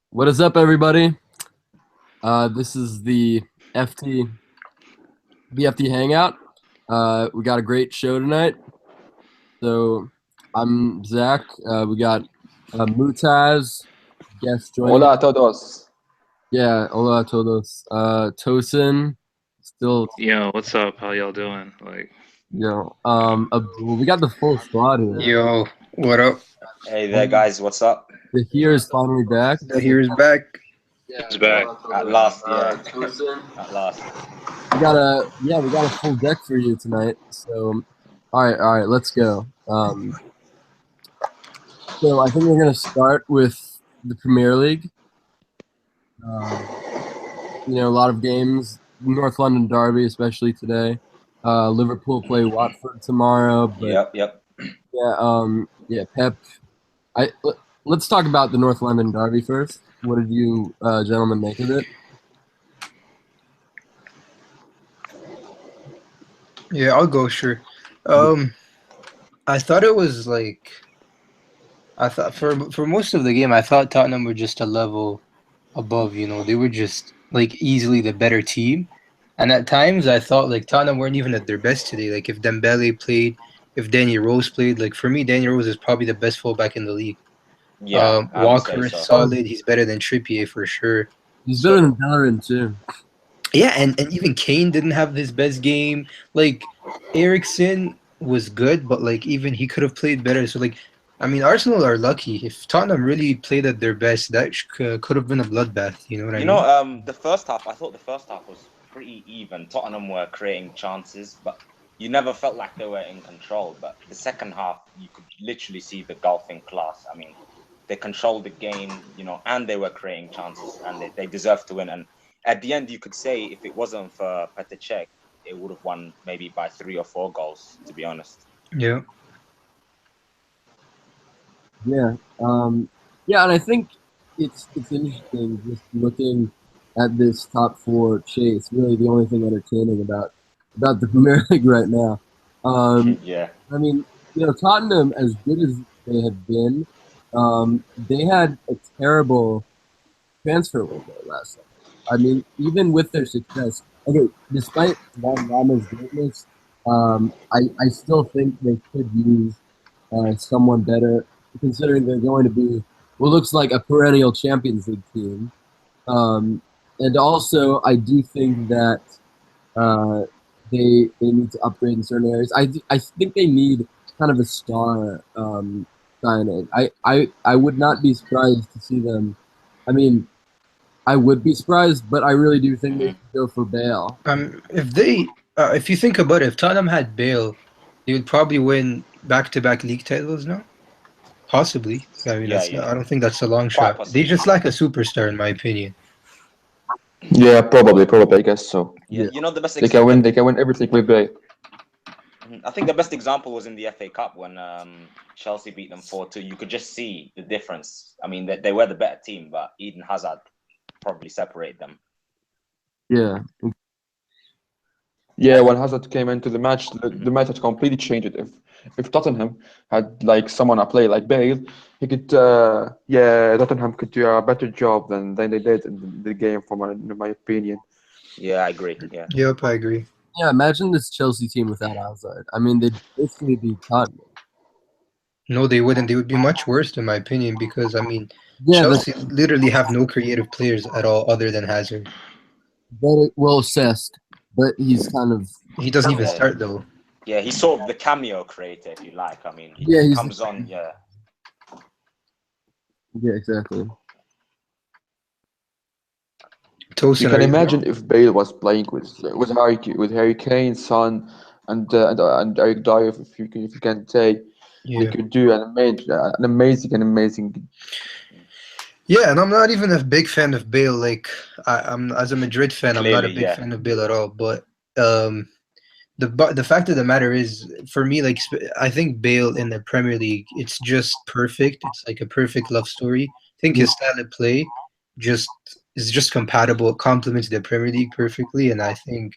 What is up, everybody? This is BFT Hangout. We got a great show tonight. So I'm Zach. We got Mutaz, guest joining Hola us. a todos. Yeah, hola a todos. Tosin, still, Yo, what's up? How y'all doing? we got the full squad here. Yo, what up? Hey there, guys. What's up? The here is finally back. The here's back. It's back. At last, yeah. At last. We got a full deck for you tonight. So, all right, let's go. So I think we're gonna start with the Premier League. A lot of games. North London derby, especially today. Liverpool play Watford tomorrow. But Yep. Pep. Let's talk about the North London derby first. What did you gentlemen make of it? Yeah, I'll go, sure. I thought it was like I thought for most of the game I thought Tottenham were just a level above, They were just like easily the better team. And at times I thought like Tottenham weren't even at their best today. Like if Dembele played, if Danny Rose played, like for me Danny Rose is probably the best fullback in the league. Yeah, I would say Walker is so. solid, he's better than Trippier for sure. He's So better than Bellerin too. yeah, and even Kane didn't have his best game. Like Ericsson was good, but like even he could have played better. So like, I mean, Arsenal are lucky. If Tottenham really played at their best, that could have been a bloodbath. You know what I mean? The first half, I thought the first half was pretty even. Tottenham were creating chances, but you never felt like they were in control. But the second half, you could literally see the golfing class. I mean, they controlled the game, and they were creating chances, and they deserved to win. And at the end, you could say if it wasn't for Petr Cech, it would have won maybe by 3 or 4 goals, to be honest. Yeah. Yeah. And I think it's interesting just looking at this top four chase. Really, the only thing entertaining about the Premier League right now. Yeah. I mean, Tottenham, as good as they have been, they had a terrible transfer window last summer. I mean, even with their success, okay, despite Van Rama's greatness, I still think they could use someone better, considering they're going to be what looks like a perennial Champions League team. And also, I do think that they need to upgrade in certain areas. I think they need kind of a star signing. I would not be surprised to see them. I mean, I would be surprised, but I really do think they should go for Bale. If you think about it, if Tottenham had Bale, they would probably win back-to-back league titles now. Possibly. I mean, I don't think that's a long Quite shot. possibly. They just lack a superstar, in my opinion. Yeah, probably, I guess so. Yeah. The best They can win. They can win everything with Bale. I think the best example was in the FA Cup when Chelsea beat them 4-2. You could just see the difference. I mean, they were the better team, but Eden Hazard probably separated them. Yeah. Yeah, when Hazard came into the match, the match had completely changed. If Tottenham had like someone a play like Bale, he could. Tottenham could do a better job than they did in the game, in my opinion. Yeah, I agree. Yeah. Yep, I agree. Yeah, imagine this Chelsea team without Hazard. I mean, they'd basically be Tottenham. No, they wouldn't. They would be much worse, in my opinion, because I mean, Yeah, Chelsea literally have no creative players at all other than Hazard. very well assessed, but he's kind of He doesn't even start though. Yeah, he's sort of the cameo creator, if you like. I mean, Yeah, he he's- comes on. Yeah. yeah, exactly. Tosin, You can imagine if Bale was playing with Harry Kane, Son, and Eric Dyer, if you can say, they Yeah. could do an amazing. Yeah, and I'm not even a big fan of Bale. Like, I'm as a Madrid fan, I'm not a Clearly, big yeah. fan of Bale at all. But the fact of the matter is, for me, like, I think Bale in the Premier League, it's just perfect. It's like a perfect love story. I think his style of play just is just compatible. It complements the Premier League perfectly, and I think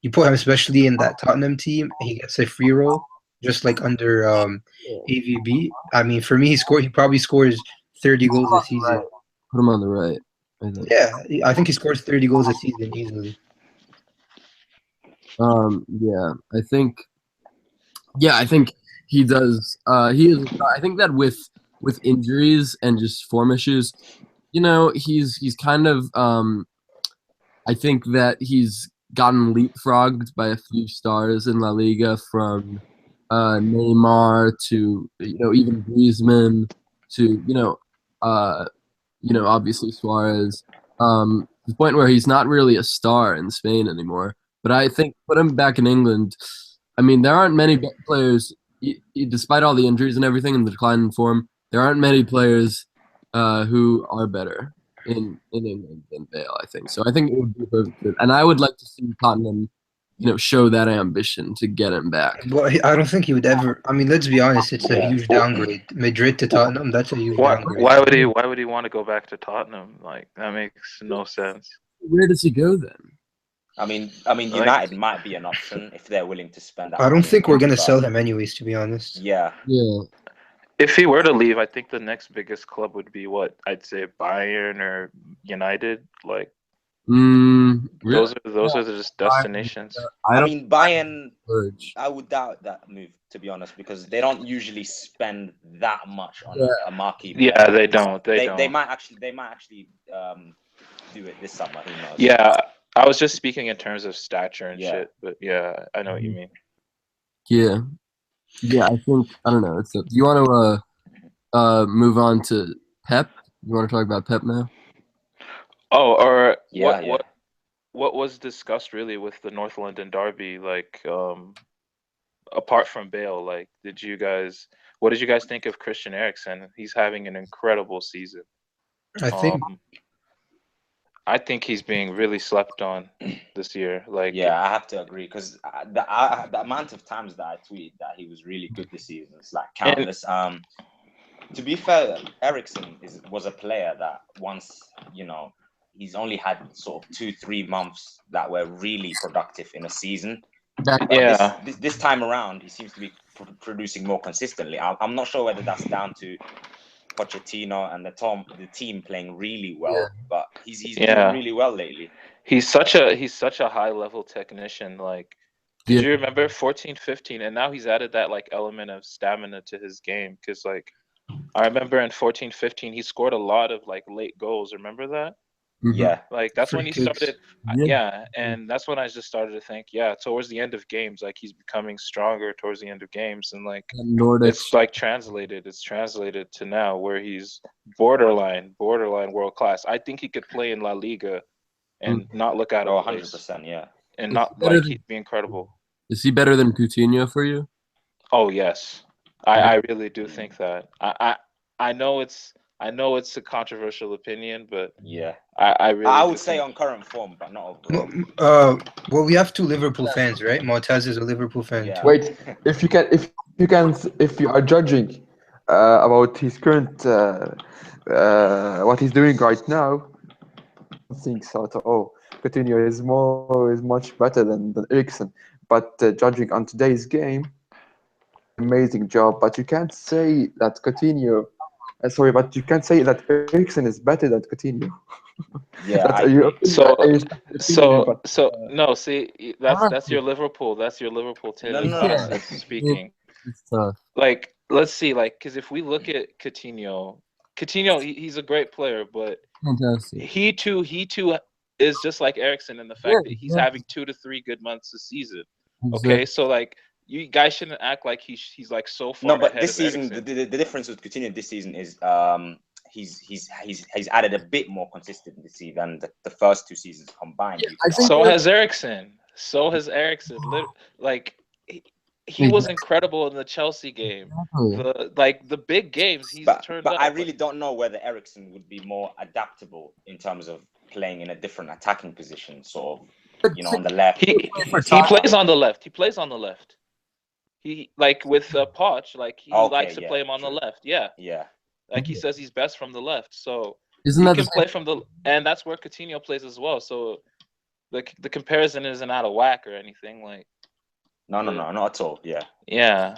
you put him especially in that Tottenham team, he gets a free roll, just like under AVB. I mean, for me, he probably scores 30 goals a season. Right. put him on the right. I think. Yeah, I think he scores 30 goals a season easily. Yeah, I think. Yeah, I think he does. He is. I think that with injuries and just form issues, he's kind of. I think that he's gotten leapfrogged by a few stars in La Liga, from Neymar to even Griezmann to obviously Suarez. To the point where he's not really a star in Spain anymore. But I think put him back in England. I mean, there aren't many players, despite all the injuries and everything and the decline in form. There aren't many players who are better in England than Bale. I think so. I think it would be a perfect fit, and I would like to see Tottenham, show that ambition to get him back. Well, I don't think he would ever. I mean, let's be honest. It's a Yeah. huge downgrade. Madrid to Tottenham. That's a huge downgrade. Why would he want to go back to Tottenham? Like, that makes no sense. Where does he go then? I mean, United might be an option if they're willing to spend that. I don't money think on we're him, gonna but sell him anyways. To be honest. Yeah. Yeah. If he were to leave, I think the next biggest club would be what I'd say Bayern or United. Like, Really? those are just destinations. I mean, Bayern. Urge. I would doubt that move, to be honest, because they don't usually spend that much on Yeah. a marquee. Yeah, player. they don't. They don't. might actually do it this summer. Who knows? Yeah, I was just speaking in terms of stature and Yeah. shit, but yeah, I know what you mean. Yeah. Yeah, I think I don't know. Do you want to move on to Pep? You want to talk about Pep now? Oh, or Yeah, what was discussed really with the North London derby? Like, apart from Bale, like, what did you guys think of Christian Eriksen? He's having an incredible season. I think I think he's being really slept on this year. Like, yeah, I have to agree because the amount of times that I tweeted that he was really good this season is like countless. To be fair, Ericsson was a player that once he's only had sort of 2-3 months that were really productive in a season. But Yeah. this time around, he seems to be producing more consistently. I'm not sure whether that's down to Pochettino and the team playing really well, Yeah. but he's Yeah. doing really well lately. he's such a high level technician. Like, did Yeah. you remember 14-15? And now he's added that like element of stamina to his game. Cause like, I remember in 14-15, he scored a lot of like late goals. Remember that? Mhm. Yeah, Like, that's when Free he kicks. started. Yeah. Yeah, and that's when I just started to think, yeah, towards the end of games, like he's becoming stronger towards the end of games, and like And Nordic. it's like translated. It's translated to now where he's borderline world class. I think he could play in La Liga and not look out oh, of place, 100%. Yeah, and It's not better like than- he'd be incredible. Is he better than Coutinho for you? Oh yes, I really do think that. I know it's a controversial opinion, but yeah. I really I do would say think- on current form, but not overall. Well, we have two Liverpool fans, right? Montez is a Liverpool fan. Yeah. Too. Wait, if you are judging about his current what he's doing right now, I don't think so at all. Coutinho is much better than Eriksen, but judging on today's game, amazing job. But you can't say that Coutinho. Sorry, but you can't say that Eriksen is better than Coutinho. Yeah, That's I your agree. So- opinion, but, No, see, that's your Liverpool. That's your Liverpool No, tendency no, no. that's speaking. It's tough. Like, let's see, like, because if we look at Coutinho, he's a great player, but Fantastic. he too is just like Ericsson in the fact Yeah, that he's yeah. having 2 to 3 good months a season. Okay, so like, you guys shouldn't act like he's like so far No, but ahead this of season, Eriksen. the difference with Coutinho this season is he's added a bit more consistency than the first 2 seasons combined. Yeah, I think So that- has Ericsson. Like, he was incredible in the Chelsea game. Exactly. The big games he's But turned but up. I really don't know whether Ericsson would be more adaptable in terms of playing in a different attacking position, sort of, on the left. He for plays on the left. He plays on the left. He, like, with Poch, like, he Okay, likes to yeah, play him on the true. left. Yeah, Yeah, like he says he's best from the left. So Isn't he that can the play from the, and that's where Coutinho plays as well. So the comparison isn't out of whack or anything. Like, no, not at all. Yeah, yeah.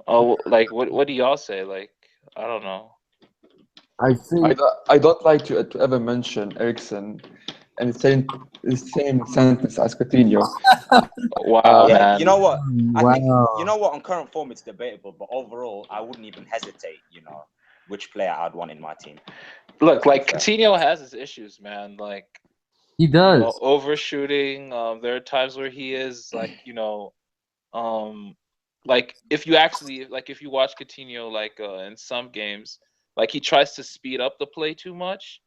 Oh, like, what do y'all say? Like, I don't know. I think I don't like to ever mention Ericsson in the same sentence as Coutinho. Wow, Yeah, man. you know what? I think wow. you know what. On current form, it's debatable, but overall, I wouldn't even hesitate. Which player I'd want in my team. Look, like Fair. Coutinho has his issues, man. Like, He you does. know, overshooting. There are times where he is like, like if you watch Coutinho like in some games, like he tries to speed up the play too much.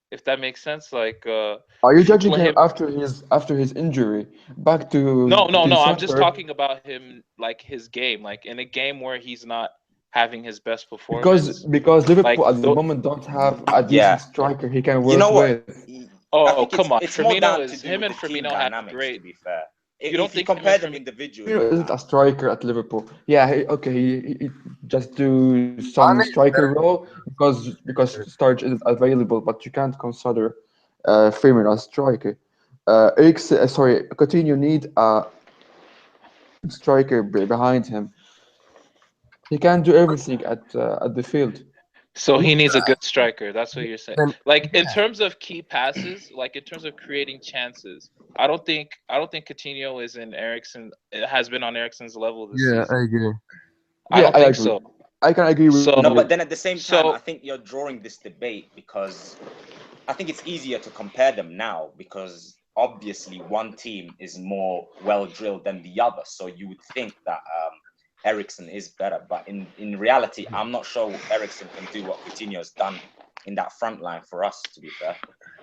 If that makes sense, like Are you if you judging play him him. after his injury? Back to No, no, to no. I'm just center talking about him, like his game, like in a game where he's not having his best because performance. because Like, Liverpool at the moment don't have a decent Yeah. striker he can You know work what? with. I oh, think come on. it's more Firmino down to is do him with and the team Firmino have dynamics. To great. be fair, You don't if you think him and compare them Firmino? individually, Firmino isn't a striker at Liverpool. Yeah, he just do some Mane is striker better. role because Sturridge isn't available, but you can't consider Firmino a striker. Coutinho need a striker behind him. He can't do everything at the field. So he needs a good striker. That's what you're saying. Then Like in terms of key passes, like in terms of creating chances, I don't think Coutinho is in Ericsson. It has been on Ericsson's level this yeah, season. I agree. I Yeah, don't I think agree. so. I can agree with So no. you. But then at the same time, I so think you're drawing this debate because I think it's easier to compare them now because obviously one team is more well drilled than the other. So you would think that Ericsson is better, but in reality, I'm not sure Ericsson can do what Coutinho has done in that front line for us. To be fair,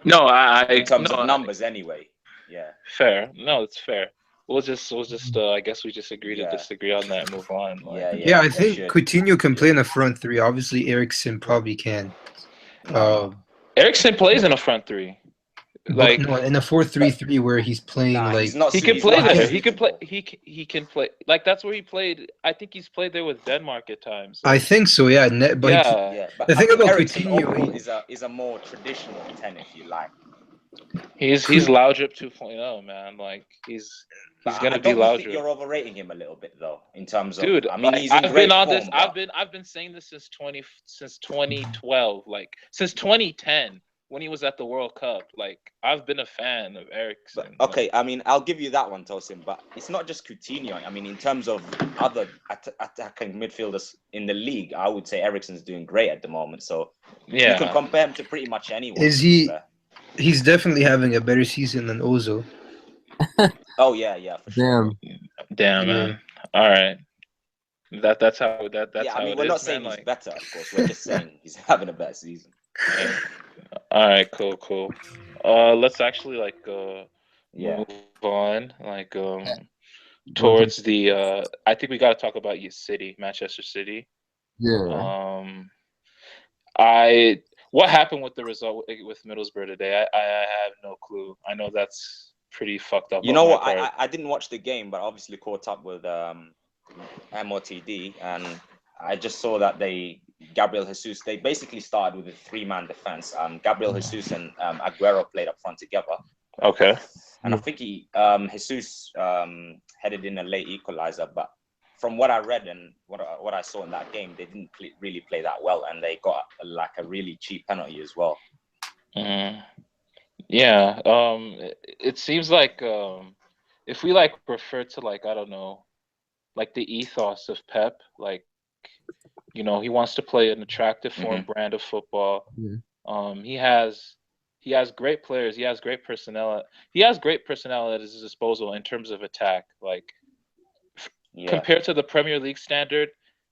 no, in terms of no, numbers, anyway. Yeah, fair. No, it's fair. We'll just. I guess we just agree to yeah, disagree on that and move on. Like, Yeah, I we think should. Coutinho can play in the front three. Obviously, Ericsson probably can. No. Ericsson plays in a front three. But Like no, in a 4-3-3 where he's playing Nah, like he's not. he can He's play not as there. He can play. suitable. He can play. Like that's where he played. I think he's played there with Denmark at times. I Like, think so. Yeah, but yeah, Yeah, but the I thing think about Ericsson Coutinho, overall is a more traditional 10, if you like. he's Laudrup 2.0, man. Like he's But gonna be don't you think Laudrup. you're overrating him a little bit though? In terms of, Dude, I mean, like he's in I've been great on this. form, but I've been saying this since 2012, like since 2010 when he was at the World Cup. Like I've been a fan of Ericsson. okay. I mean, I'll give you that one, Tosin. But it's not just Coutinho. I mean, in terms of other attacking midfielders in the league, I would say Ericsson's doing great at the moment. So you can Yeah. compare him to pretty much anyone. is to be he? fair. He's definitely having a better season than Ozil. Oh yeah, for sure. Damn, Yeah. man. All right. That's how Yeah, I how mean, it we're not is, saying man. he's Like, better, of course. We're just saying he's having a better season. yeah. All right, cool. Let's actually like Yeah. move on. Like towards the I think we got to talk about your city, Manchester City. Yeah. I what happened with the result with Middlesbrough today? I have no clue. I know that's pretty fucked up You on know my what? part. I didn't watch the game, but obviously caught up with MOTD, and I just saw that Gabriel Jesus, they basically started with a three-man defense. Gabriel Jesus and Aguero played up front together, Okay. and I think Jesus headed in a late equalizer. But from what I read and what I saw in that game, they didn't really play that well, and they got like a really cheap penalty as well. Yeah. It seems like if we like refer to like I don't know, like the ethos of Pep, like he wants to play an attractive form brand of football. Yeah. He has great players. He has great personnel. He has great personnel at his disposal in terms of attack. Like compared to the Premier League standard,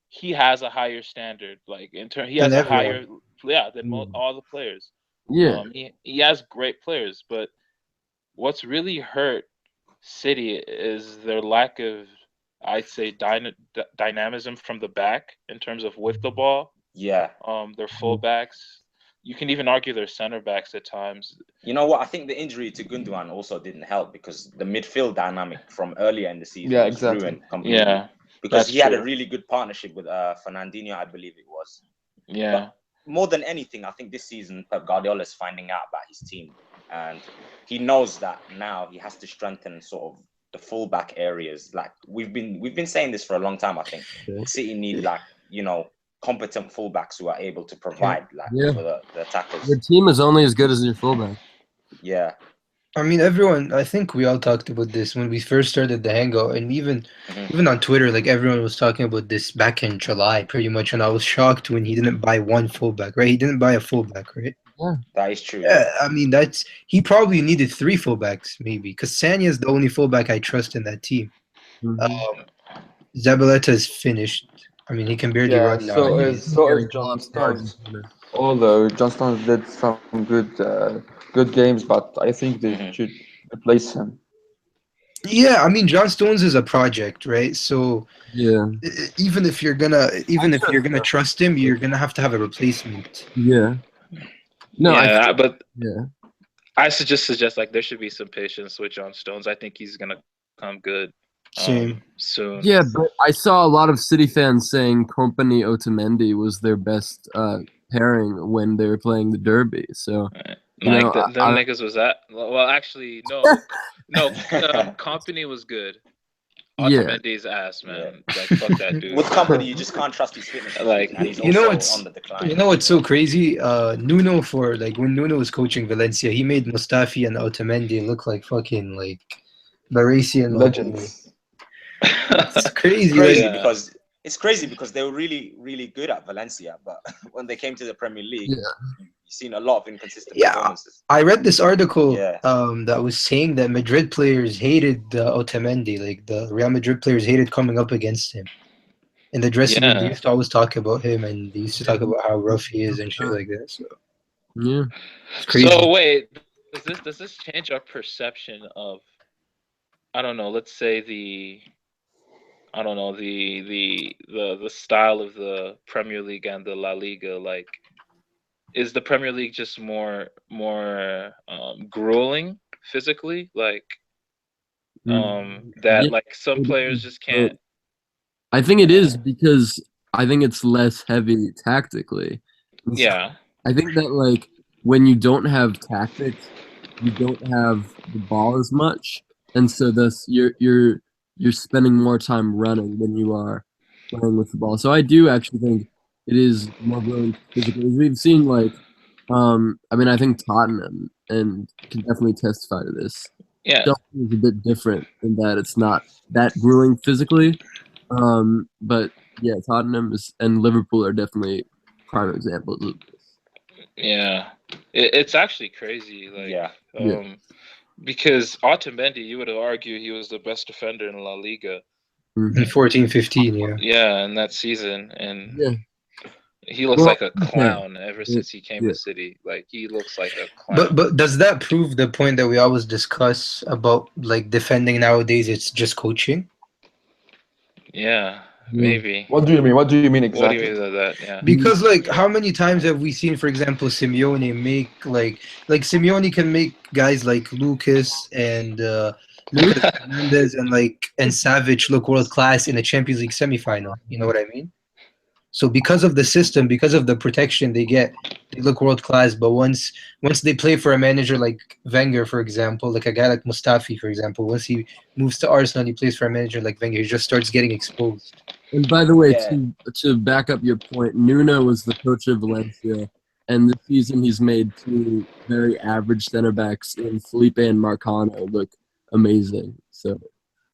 he has a higher standard. Like he has a higher than all the players. Yeah. He has great players, but what's really hurt City is their lack of, I'd say, dynamism from the back in terms of with the ball. Yeah. Their fullbacks. You can even argue their center backs at times. You know what? I think the injury to Gundogan also didn't help because the midfield dynamic from earlier in the season was ruined completely. Yeah, because he had a really good partnership with Fernandinho, I believe it was. Yeah. But more than anything, I think this season Pep Guardiola is finding out about his team, and he knows that now he has to strengthen sort of the fullback areas. Like we've been saying this for a long time. I think City need competent fullbacks who are able to provide Yeah. for the attackers. Your team is only as good as your fullback. Yeah. I mean, everyone. I think we all talked about this when we first started the hangout, and even on Twitter, like everyone was talking about this back in July, pretty much. And I was shocked when he didn't buy one fullback. Right? He didn't buy a fullback, right? That is true. Yeah. I mean, he probably needed three fullbacks, maybe, because Sanya is the only fullback I trust in that team. Mhm. Zabaleta is finished. I mean, he can barely Yeah, run now. so anyways. is Getting John lost to Stones. Argentina. Although John Stones did some good games, but I think they Mhm. should replace him. Yeah, I mean, John Stones is a project, right? So Yeah. even if you're gonna trust him, you're gonna have to have a replacement. Yeah. No, yeah, but yeah. I suggest like there should be some patience with John Stones. I think he's gonna come good Same. soon. Yeah, but I saw a lot of City fans saying Company Otamendi was their best pairing when they were playing the Derby. So you Like know, them niggas was that. Well, actually, no. Company was good. yeah, Otamendi's ass, man. Like fuck that dude. With company, you just can't trust his fitness. Like, and he's you know also what's on the decline. you know what's so crazy? Nuno when Nuno was coaching Valencia, he made Mustafi and Otamendi look like fucking like Baresi and Legends. It's crazy. It's crazy Yeah. because they were really, really good at Valencia, but when they came to the Premier League, Yeah. you've seen a lot of inconsistent Yeah. performances. I read this article Yeah. that was saying that Madrid players hated Otamendi, like the Real Madrid players hated coming up against him. In the dressing room, they Yeah. used to always talk about him, and they used to talk about how rough he is and shit like that. So yeah. it's crazy. So wait, does this change our perception of, I don't know, let's say the style of the Premier League and the La Liga? Like, is the Premier League just more grueling physically? Like, that Yeah, like some it players is. just can't. I think it is because I think it's less heavy tactically. And so Yeah. I think that like when you don't have tactics, you don't have the ball as much, and so thus you're spending more time running than you are playing with the ball. So I do actually think it is more willing physically. We've seen like, I mean, I think Tottenham and can definitely testify to this. Yeah. Chelsea is a bit different in that it's not that grueling physically. But yeah, Tottenham and Liverpool are definitely prime examples of this. Yeah. It's actually crazy. Like, Yeah. Yeah. Because Otamendi, you would argue he was the best defender in La Liga. Mhm. In 14-15, yeah. Yeah, in that season, and Yeah. he looks Well, like a okay. clown ever since he came Yeah. to City. Like, he looks like a clown. But does that prove the point that we always discuss about like defending nowadays? It's just coaching. Yeah, Yeah. maybe. What do you mean? What do you mean What do you exactly? mean by that? Yeah. Because like Yeah. how many times have we seen, for example, Simeone make like Simeone can make guys like Lucas and Lucas Hernandez and Savage look world class in a Champions League semifinal. You know what I mean? So because of the system, because of the protection they get, they look world class. But once they play for a manager like Wenger, for example, like a guy like Mustafi, for example, once he moves to Arsenal and he plays for a manager like Wenger, he just starts getting exposed. And by the way, Yeah. to back up your point, Nuno was the coach of Valencia, and this season he's made two very average center backs in Felipe and Marcano look amazing. So,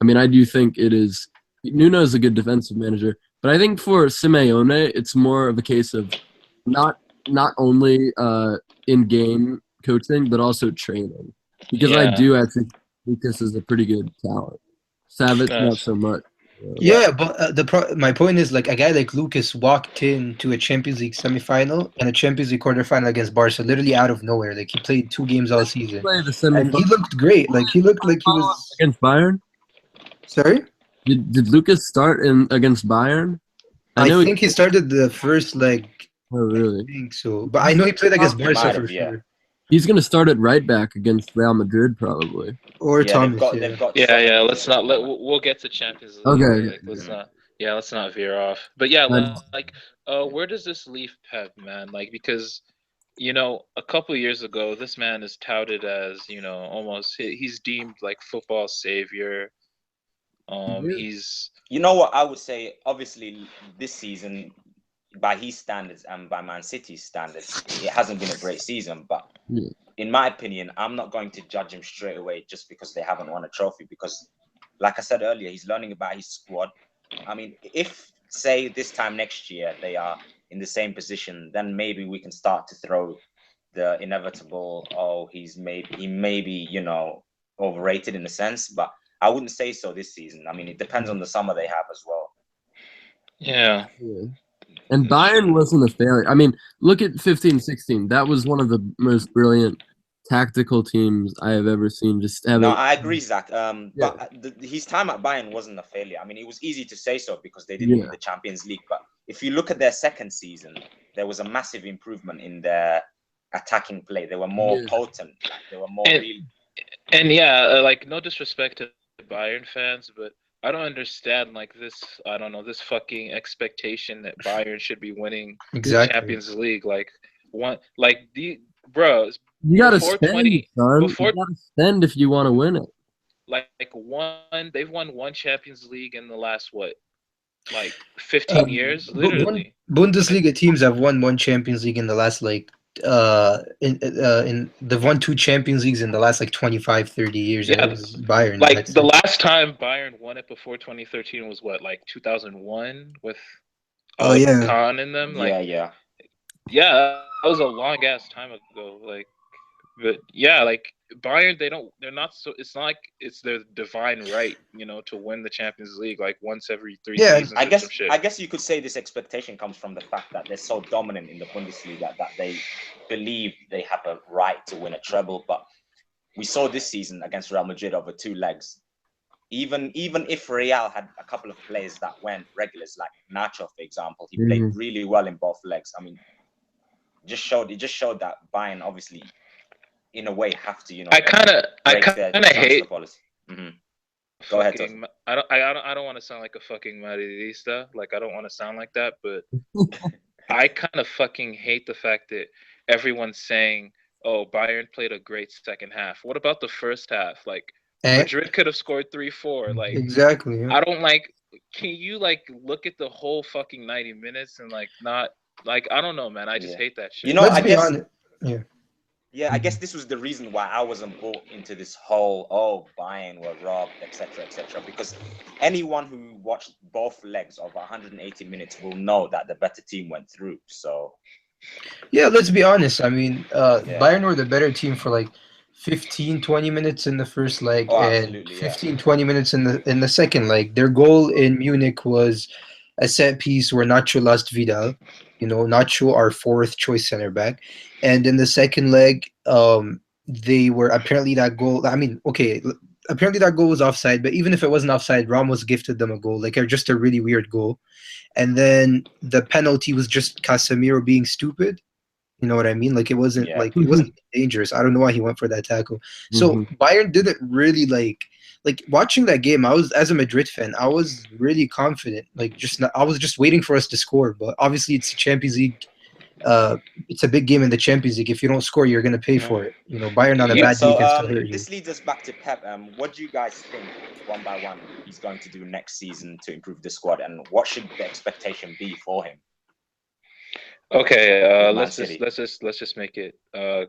I mean, I do think it is. Nuno is a good defensive manager, but I think for Simeone, it's more of a case of not only in game coaching but also training, because I Yeah. do actually think Lucas is a pretty good talent. Savage, not Yes. so much. Yeah, but my point is like a guy like Lucas walked into a Champions League semifinal and a Champions League quarterfinal against Barca, literally out of nowhere. Like he played 2 games all season, Play the and he semifinal looked great. Like he looked like he was. against Bayern. Sorry, Did Lucas start in against Bayern? I know. think he started the first leg. Oh, really? I think so, but I know he played against He Barca might for have, yeah. sure. He's gonna start at right back against Real Madrid, probably. Or Yeah, Thomas. they've got Yeah, so yeah. many Let's not we'll get to Champions League. Okay. Like, let's not. Yeah, let's not veer off. But yeah, And- like, where does this leave Pep, man? Like, because a couple years ago, this man is touted as, almost he's deemed like football savior. Yeah. He's You know what I would say? Obviously, this season by his standards and by Man City's standards, it hasn't been a great season. But Yeah. in my opinion, I'm not going to judge him straight away just because they haven't won a trophy. Because, like I said earlier, he's learning about his squad. I mean, if say this time next year they are in the same position, then maybe we can start to throw the inevitable, oh, he may be, overrated in a sense, but I wouldn't say so this season. I mean, it depends on the summer they have as well. Yeah. Yeah. And Bayern wasn't a failure. I mean, look at 15-16. That was one of the most brilliant tactical teams I have ever seen. Just having No, I agree, Zach. Yeah. But his time at Bayern wasn't a failure. I mean, it was easy to say so because they didn't win the Champions League. But if you look at their second season, there was a massive improvement in their attacking play. They were more potent. Like, they were more real. And yeah, like no disrespect to Bayern fans, but I don't understand like this. I don't know this fucking expectation that Bayern should be winning the Champions League. Like bro. You gotta before spend, 20 son. before- You gotta spend if you want to win it. They've won one Champions League in the last 15 years, literally. Bundesliga teams have won one Champions League in the last they've won two Champions Leagues in the last 25, 30 years. Yeah, and it was Bayern. Like the last time Bayern won it before 2013 was 2001 with Kahn in them. Yeah. Yeah, that was a long ass time ago. But yeah, Bayern, they're not so. It's not like it's their divine right, to win the Champions League once every 3 seasons. I guess you could say this expectation comes from the fact that they're so dominant in the Bundesliga that they believe they have a right to win a treble. But we saw this season against Real Madrid over 2 legs. Even if Real had a couple of players that weren't regulars, like Nacho, for example, he played really well in both legs. I mean, it just showed that Bayern obviously, in a way, have to, I kind of hate policy. Go ahead, Tosin. I don't want to sound like a fucking Madridista. I don't want to sound like that, but I kind of fucking hate the fact that everyone's saying, "Oh, Bayern played a great second half." What about the first half? Madrid could have scored 3-4. Exactly. Yeah. I don't Can you look at the whole fucking 90 minutes and not I don't know, man. I just hate that shit. I guess. Yeah, I guess this was the reason why I wasn't bought into this whole, Bayern were robbed, etc., because anyone who watched both legs of 180 minutes will know that the better team went through. So, yeah, let's be honest. I mean, Bayern were the better team for 15, 20 minutes in the first leg and 15, 20 minutes in the second leg. Their goal in Munich was a set piece where Nacho lost Vidal. Nacho, our 4th choice center back. And in the second leg, they were apparently that goal. I mean, okay, apparently that goal was offside, but even if it wasn't offside, Ramos gifted them a goal, just a really weird goal. And then the penalty was just Casemiro being stupid. You know what I mean? It wasn't it wasn't dangerous. I don't know why he went for that tackle. So Bayern didn't really watching that game. I was, as a Madrid fan, I was really confident. I was just waiting for us to score. But obviously, it's a Champions League. It's a big game in the Champions League. If you don't score, you're gonna pay for it. Bayern on a bad day can still hurt you. This leads us back to Pep. What do you guys think, one by one, he's going to do next season to improve the squad, and what should the expectation be for him? Okay, let's just make it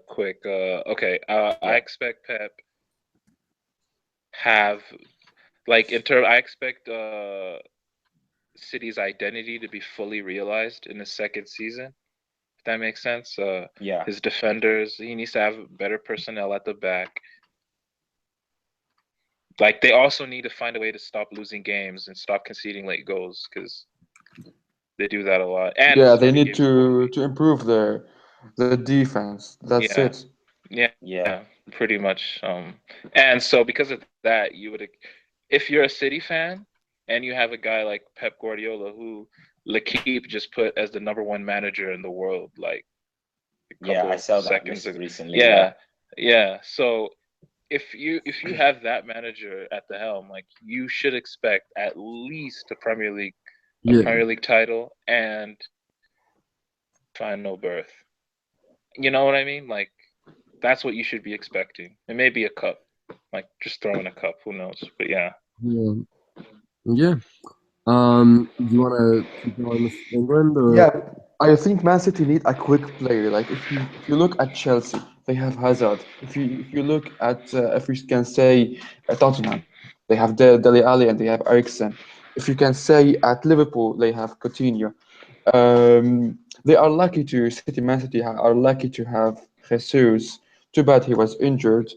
quick. Okay, I expect Pep have I expect City's identity to be fully realized in the second season. If that makes sense. His defenders, he needs to have better personnel at the back. They also need to find a way to stop losing games and stop conceding late goals, because they do that a lot. And they need to improve the defense. That's it. Yeah, pretty much. And so because of that, if you're a City fan and you have a guy like Pep Guardiola, who L'Équipe just put as the #1 manager in the world, I saw that recently. Yeah. So if you have that manager at the helm, you should expect at least a Premier League title and final berth. You know what I mean? That's what you should be expecting. It may be a cup, just throw in a cup. Who knows? But yeah. Yeah. Do you want to keep going with England or? Yeah, I think Man City need a quick player. Like if you look at Chelsea, they have Hazard. If you look at if we can say Tottenham, they have Dele Alli and they have Eriksen. If you can say at Liverpool, they have Coutinho. They are lucky to Man City are lucky to have Jesus. Too bad he was injured.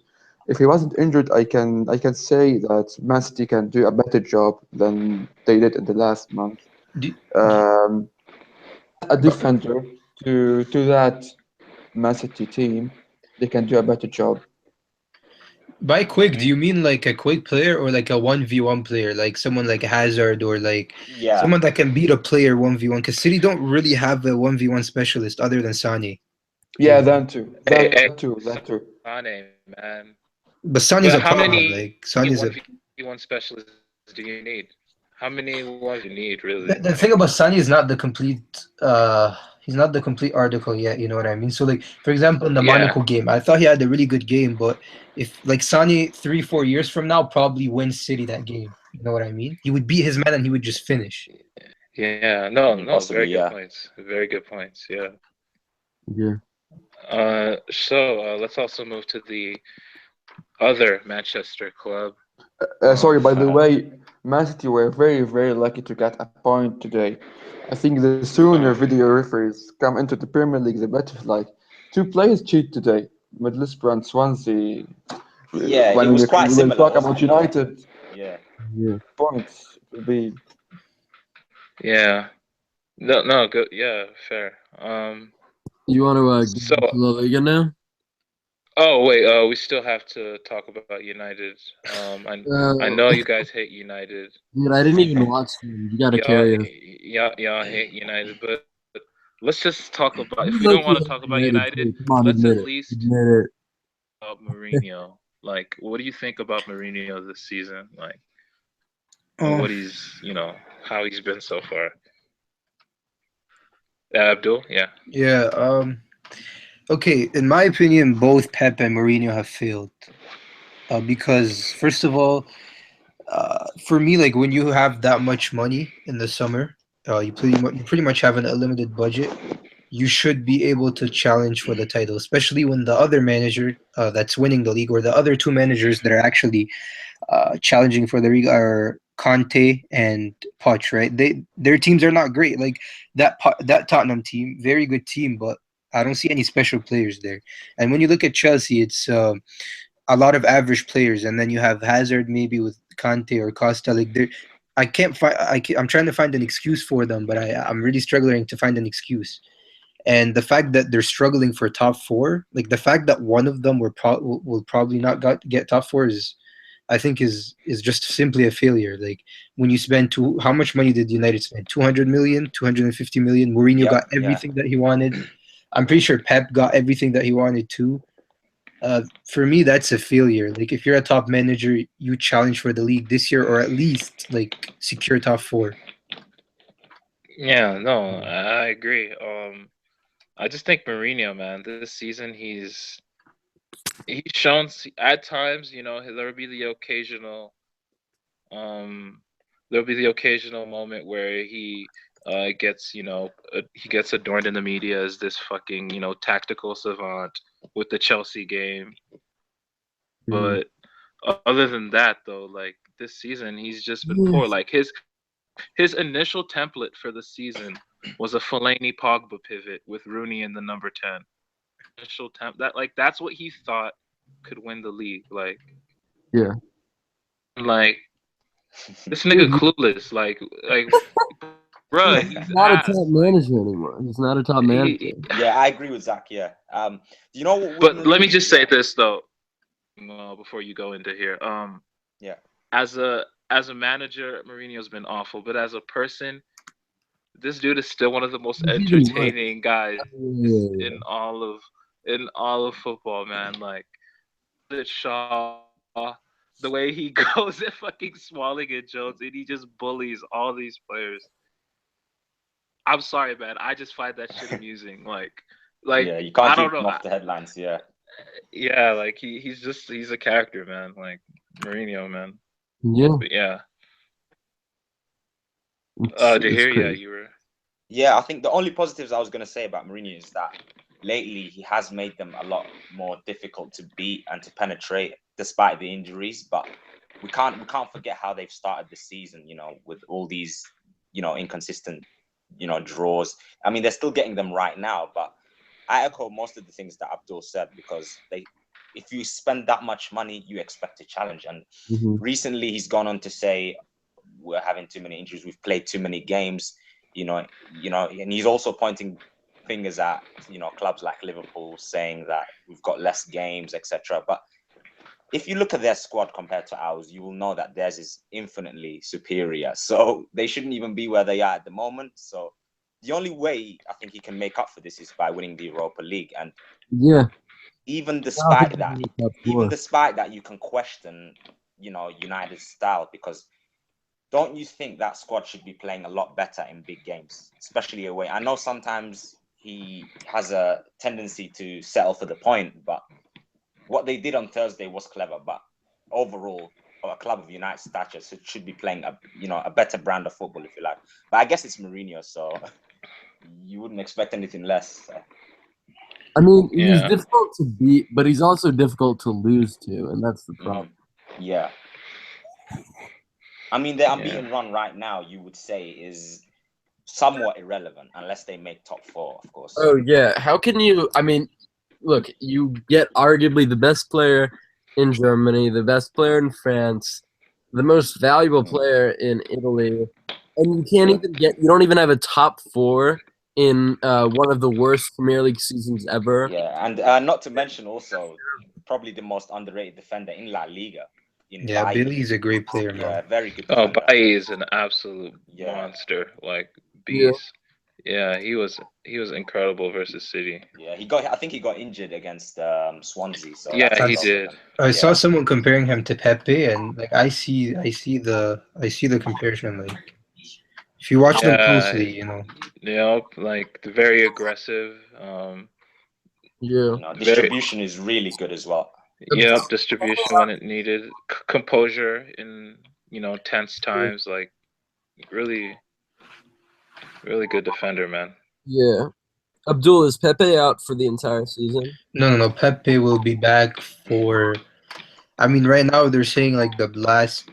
If he wasn't injured, I can say that Man City can do a better job than they did in the last month. Do, Um, a defender to that Man City team, they can do a better job. by quick, do you mean like a quick player or like a 1v1 player, like someone like Hazard or like Yeah. someone that can beat a player 1v1? Because City don't really have a 1v1 specialist other than Sane. Yeah, Yeah. that too. Hey, That too. That too. Sane, man. But Sane's But a how problem. many Like Sane's a 1v1 specialists do you need? How many ones do you need, really? the thing about Sane is not the complete he's not the complete article yet, you know what I mean? So like for example in the Yeah. Monaco game, I thought he had a really good game, but if like Sane 3-4 years from now probably wins City that game. You know what I mean? He would beat his man and he would just finish. Yeah, no, Possibly, very good yeah. points. Very good points, yeah. Yeah. So let's also move to the other Manchester club. Sorry, by the Uh, way, Man City were very, very lucky to get a point today. I think the sooner video referees come into the Premier League, the better. Like, two players cheat today. Middlesbrough and Swansea. Yeah, it When was we quite will similar, talk wasn't about it? United Yeah. Yeah. points, it will be Yeah. No, good. Yeah, fair. You want to So, get into La Liga now? oh wait, we still have to talk about United. I know you guys hate United. Dude, I didn't even watch them. You got to Y'all, carry us. y'all hate United, but let's just talk about. If You we don't low-key want to hate talk about United United, too. Come on, let's admit at it. least Admit it. talk about Mourinho. Like, what do you think about Mourinho this season? Like, and Oh, what how he's been so far. Abdul, yeah. yeah, okay, in my opinion both Pep and Mourinho have failed. Because first of all, for me, like when you have that much money in the summer, you pretty much have an unlimited budget. You should be able to challenge for the title, especially when the other manager that's winning the league, or the other two managers that are actually challenging for the league, are Conte and Poch. Right? Their teams are not great. Like that Tottenham team, very good team, but I don't see any special players there. And when you look at Chelsea, it's a lot of average players, and then you have Hazard maybe with Kante or Costa. Like I can't find. I'm trying to find an excuse for them, but I'm really struggling to find an excuse. And the fact that they're struggling for top four, like the fact that one of them will probably not get top four is, I think is just simply a failure. Like when you spend how much money did United spend? 200 million, 250 million. Mourinho Yep, got yeah. everything that he wanted. I'm pretty sure Pep got everything that he wanted too. For me, that's a failure. Like if you're a top manager, you challenge for the league this year, or at least like secure top four. Yeah, no, I agree. I just think Mourinho, man, this season he's shown at times, there'll be the occasional moment where he he gets adorned in the media as this fucking, tactical savant with the Chelsea game. But other than that, though, like this season, he's just been poor. Like his initial template for the season was a Fellaini Pogba pivot with Rooney in the number 10. Initial that's what he thought could win the league. Like, Yeah. Like this nigga clueless. Like, bro, he's not a ass. top manager anymore. He's not a top manager. Yeah, I agree with Zach. Yeah. You know what? But let me just say this though, before you go into here. Yeah. As a manager, Mourinho's been awful, but as a person, this dude is still one of the most He's even worse. entertaining guys Yeah. in all of football, man. Like that Shaw, the way he goes at fucking Smalling and Jones, and he just bullies all these players. I'm sorry, man. I just find that shit amusing. Like yeah, you can't I keep don't him know. off the headlines. Yeah. Yeah, like he's a character, man. Like Mourinho, man. Yeah. But yeah. To It's hear, yeah, crazy. you were. Yeah, I think the only positives I was going to say about Mourinho is that lately he has made them a lot more difficult to beat and to penetrate despite the injuries. But we can't forget how they've started the season, with all these, inconsistent, draws. I mean, they're still getting them right now, but I echo most of the things that Abdul said because if you spend that much money, you expect a challenge. And Mhm. recently he's gone on to say we're having too many injuries, we've played too many games, and he's also pointing fingers at clubs like Liverpool, saying that we've got less games, etc. But if you look at their squad compared to ours, you will know that theirs is infinitely superior. So they shouldn't even be where they are at the moment. So the only way I think he can make up for this is by winning the Europa League. And Yeah. even I think despite this that, is a top four. you can question, United's style, because don't you think that squad should be playing a lot better in big games, especially away? I know sometimes he has a tendency to settle for the point, but what they did on Thursday was clever. But overall, a club of United stature should be playing a better brand of football, if you like. But I guess it's Mourinho, so you wouldn't expect anything less. I mean, he's Yeah. difficult to beat, but he's also difficult to lose to, and that's the problem. Yeah. I mean, the unbeaten run right now, you would say, is somewhat irrelevant unless they make top four, of course. Oh yeah, how can you? I mean, look, you get arguably the best player in Germany, the best player in France, the most valuable player in Italy, and you can't even get. You don't even have a top four in one of the worst Premier League seasons ever. Yeah, and not to mention also probably the most underrated defender in La Liga. Yeah, Bailly. Billy's a great player, Yeah, man. very good Oh, defender. Bailly is an absolute Yeah. monster, like Yeah. beast. Yeah, he was incredible versus City. Yeah, I think he got injured against Swansea. So Yeah, that's he also did. them. I saw Yeah. someone comparing him to Pepe, and like I see the comparison. Like if you watch them Yeah, closely, Yep, like very aggressive. Yeah. Distribution is really good as well. Yep, distribution when it needed, composure in tense times. Like really, really good defender, man. Yeah. Abdul, is Pepe out for the entire season? no. Pepe will be back for. I mean, right now they're saying like the last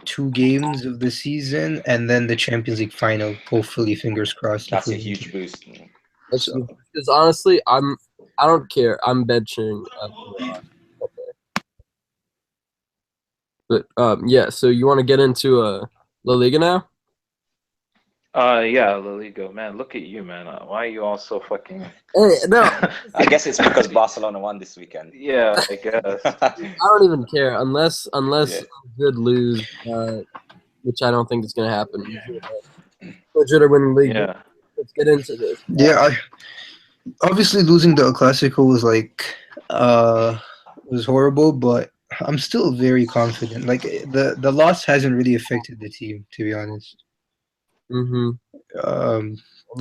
2 games of the season, and then the Champions League final. Hopefully, fingers crossed. That's if a we make huge it. boost. Because honestly, I don't care. I'm benching Pepe. But yeah. So you want to get into La Liga now? Yeah, La Liga, man. Look at you, man. Why are you all so fucking? Hey, no, I guess it's because Barcelona won this weekend. Yeah, I guess. I don't even care unless Yeah. Madrid lose, which I don't think is going to happen. Madrid are winning the league. Yeah. Let's get into this. Yeah, obviously losing the El Clasico was was horrible, but I'm still very confident. Like the loss hasn't really affected the team, to be honest. Mm-hmm.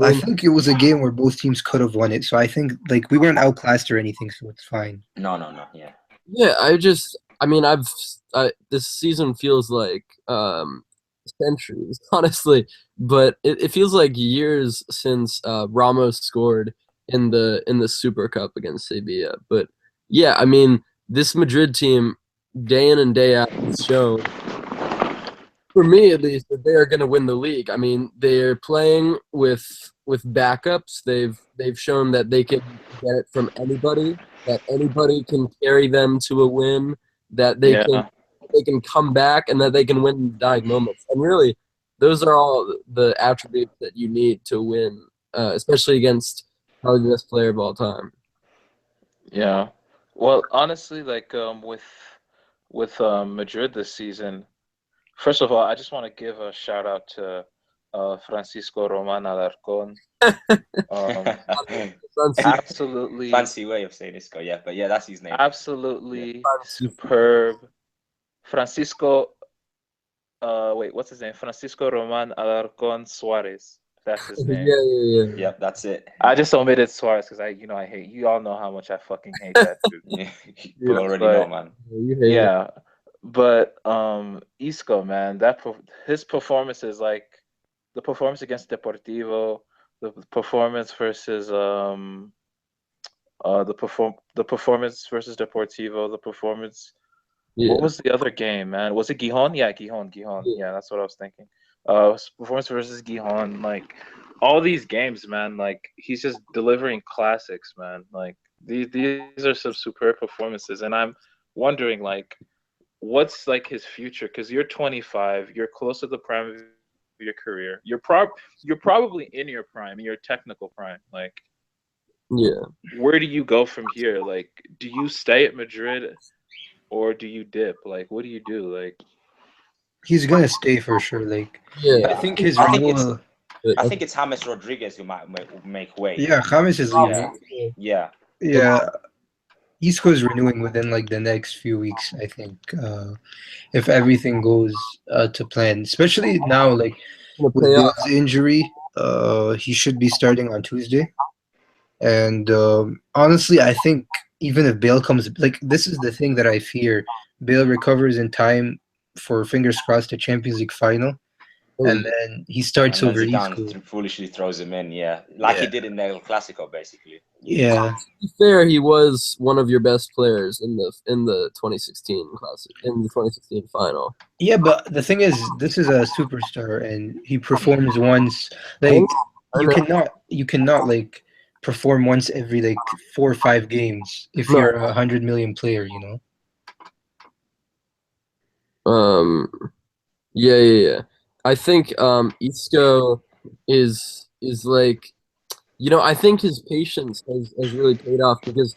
I think it was a game where both teams could have won it, so I think like we weren't outclassed or anything, so it's fine. No. Yeah. Yeah, I mean, this season feels like centuries, honestly, but it feels like years since Ramos scored in the Super Cup against Sevilla. But yeah, I mean, this Madrid team, day in and day out, has shown, for me at least, that they are going to win the league. I mean, they're playing with backups. They've shown that they can get it from anybody, that anybody can carry them to a win, that they can come back, and that they can win in dying moments. And really, those are all the attributes that you need to win, especially against probably the best player of all time. Yeah. Well, honestly, like with Madrid this season, first of all, I just want to give a shout out to Francisco Roman Alarcón. Absolutely fancy way of saying this, yeah, but yeah, that's his name. Absolutely superb. Francisco, wait, what's his name? Francisco Roman Alarcón Suarez. That's his name. Yeah. Yep, that's it. I just omitted Suarez because I hate. You all know how much I fucking hate that dude. You already know, man. Yeah, But Isco, man, his performances, like the performance against Deportivo, the performance versus the performance versus Deportivo, the performance. Yeah. What was the other game, man? Was it Gijon? Yeah, Gijon. Yeah, that's what I was thinking. Performance versus Gijon, like all these games, man. Like he's just delivering classics, man. Like these are some superb performances, and I'm wondering, like, what's like his future? Because you're 25, you're close to the prime of your career. You're probably in your prime, your technical prime. Like, Yeah. where do you go from here? Like, do you stay at Madrid or do you dip? Like, what do you do? Like, He's gonna stay for sure. Like, Yeah. I think his I think it's renewal. I think it's James Rodriguez who might make way. Yeah, James is leaving. Yeah. Yeah, Isco's renewing within like the next few weeks. I think, if everything goes to plan, especially now, like Gonna with pay off. Bale's injury, he should be starting on Tuesday. And honestly, I think even if Bale comes, like this is the thing that I fear. Bale recovers in time for fingers crossed a Champions League final, and then he starts And then over Zidane Isco. foolishly throws him in, like he Yeah. did in the El Clasico, basically. Yeah, To be fair, he was one of your best players in the 2016 classic, in the 2016 final. yeah, but the thing is, this is a superstar, and he performs once. Like you cannot like perform once every like 4 or 5 games if No. you're a 100 million player. You know. Yeah. I think Isco is like, I think his patience has really paid off because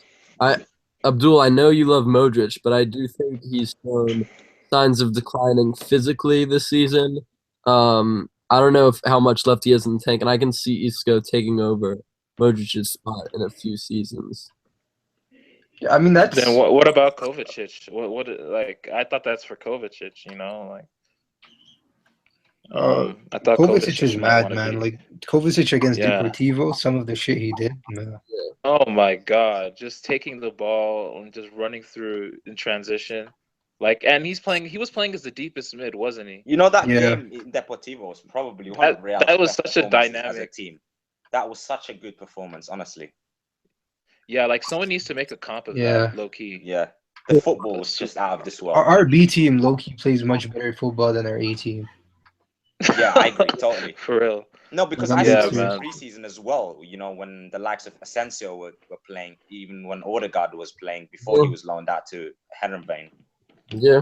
Abdul, I know you love Modric, but I do think he's shown signs of declining physically this season. I don't know how much left he has in the tank, and I can see Isco taking over Modric's spot in a few seasons. I mean, that's then what about Kovacic? What like I thought that's for Kovacic, like. I thought Kovacic is might mad, wanna man. be- Like Kovacic against Yeah. Deportivo, some of the shit he did. Man. Oh my God! Just taking the ball and just running through in transition, like, and he was playing as the deepest mid, wasn't he? You know that Yeah. game in Deportivo was probably one of Real's that was best such a performances as a dynamic- team. That was such a good performance, honestly. Yeah, like someone needs to make a comp of Yeah. that, low key. Yeah, the football was just out of this world. Our B team, low-key, plays much better football than our A team. Yeah, I agree totally. For real. No, because Yeah, I saw man. in preseason as well. When the likes of Asensio were playing, even when Odegaard was playing before he was loaned out to Herenveen. Yeah.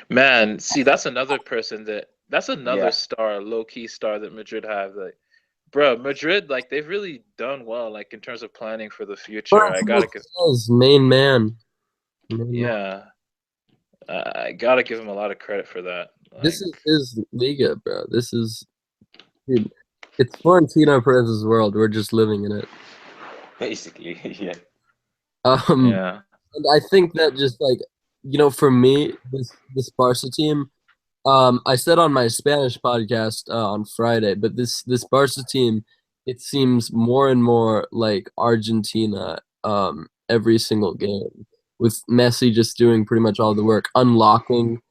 Man, see, that's another Yeah. star, low key star that Madrid have. Like, bro, Madrid, like they've really done well, like in terms of planning for the future. I gotta give, main man. yeah, I gotta give him a lot of credit for that. This Like, is his Liga, bro. This is, dude, it's Florentino Perez's world. We're just living in it. Basically, yeah. yeah. And I think that just like, for me, this Barca team, I said on my Spanish podcast on Friday, but this Barca team, it seems more and more like Argentina every single game, with Messi just doing pretty much all the work, unlocking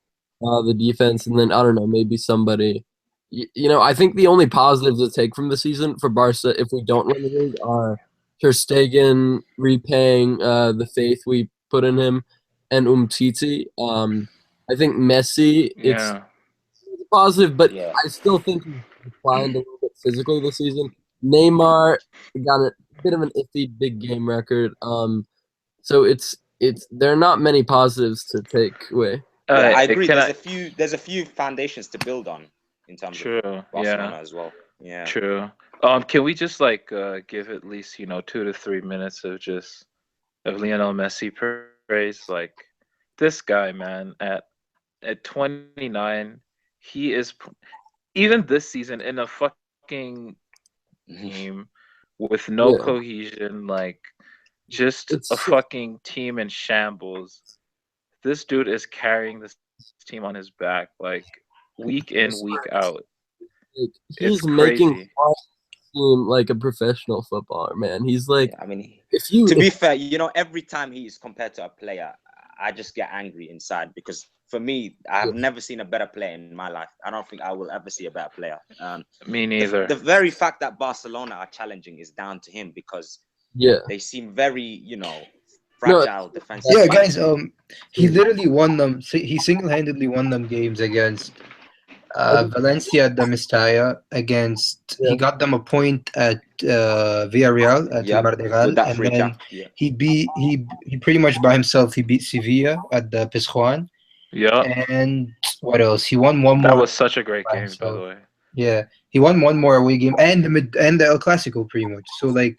the defense, and then I don't know, maybe somebody. I think the only positives to take from the season for Barca, if we don't win the league, are Ter Stegen repaying the faith we put in him, and Umtiti. I think Messi, it's Yeah. positive, but Yeah. I still think he declined a little bit physically this season. Neymar got a bit of an iffy big game record. So it's there are not many positives to take away. Yeah, I agree. Can There's a few foundations to build on in terms True. of Barcelona as well. Yeah. True. Can we just like give at least 2 to 3 minutes of Lionel Messi praise? Like this guy, man, at 29, he is even this season in a fucking team with no Yeah. cohesion, like just It's a so- fucking team in shambles. This dude is carrying this team on his back, like week in, week out. Like, It's he's making crazy. seem like a professional footballer, man. He's like, Yeah, I mean, if you to be fair, every time he is compared to a player, I just get angry inside because for me, I have never seen a better player in my life. I don't think I will ever see a better player. Me The, neither. the very fact that Barcelona are challenging is down to him because Yeah. they seem very, No, fragile defensively. Yeah, guys. He literally won them. He single-handedly won them games against Valencia at the Mestalla. Against he Yeah. got them a point at Villarreal at Yep, Mardegal, with that and free then kick. Yeah. he pretty much by himself. He beat Sevilla at the Pizjuan, Yeah, and what else? He won one that more was such a great by game, by the himself. way. Yeah, he won one more away game and the El Clasico pretty much. So like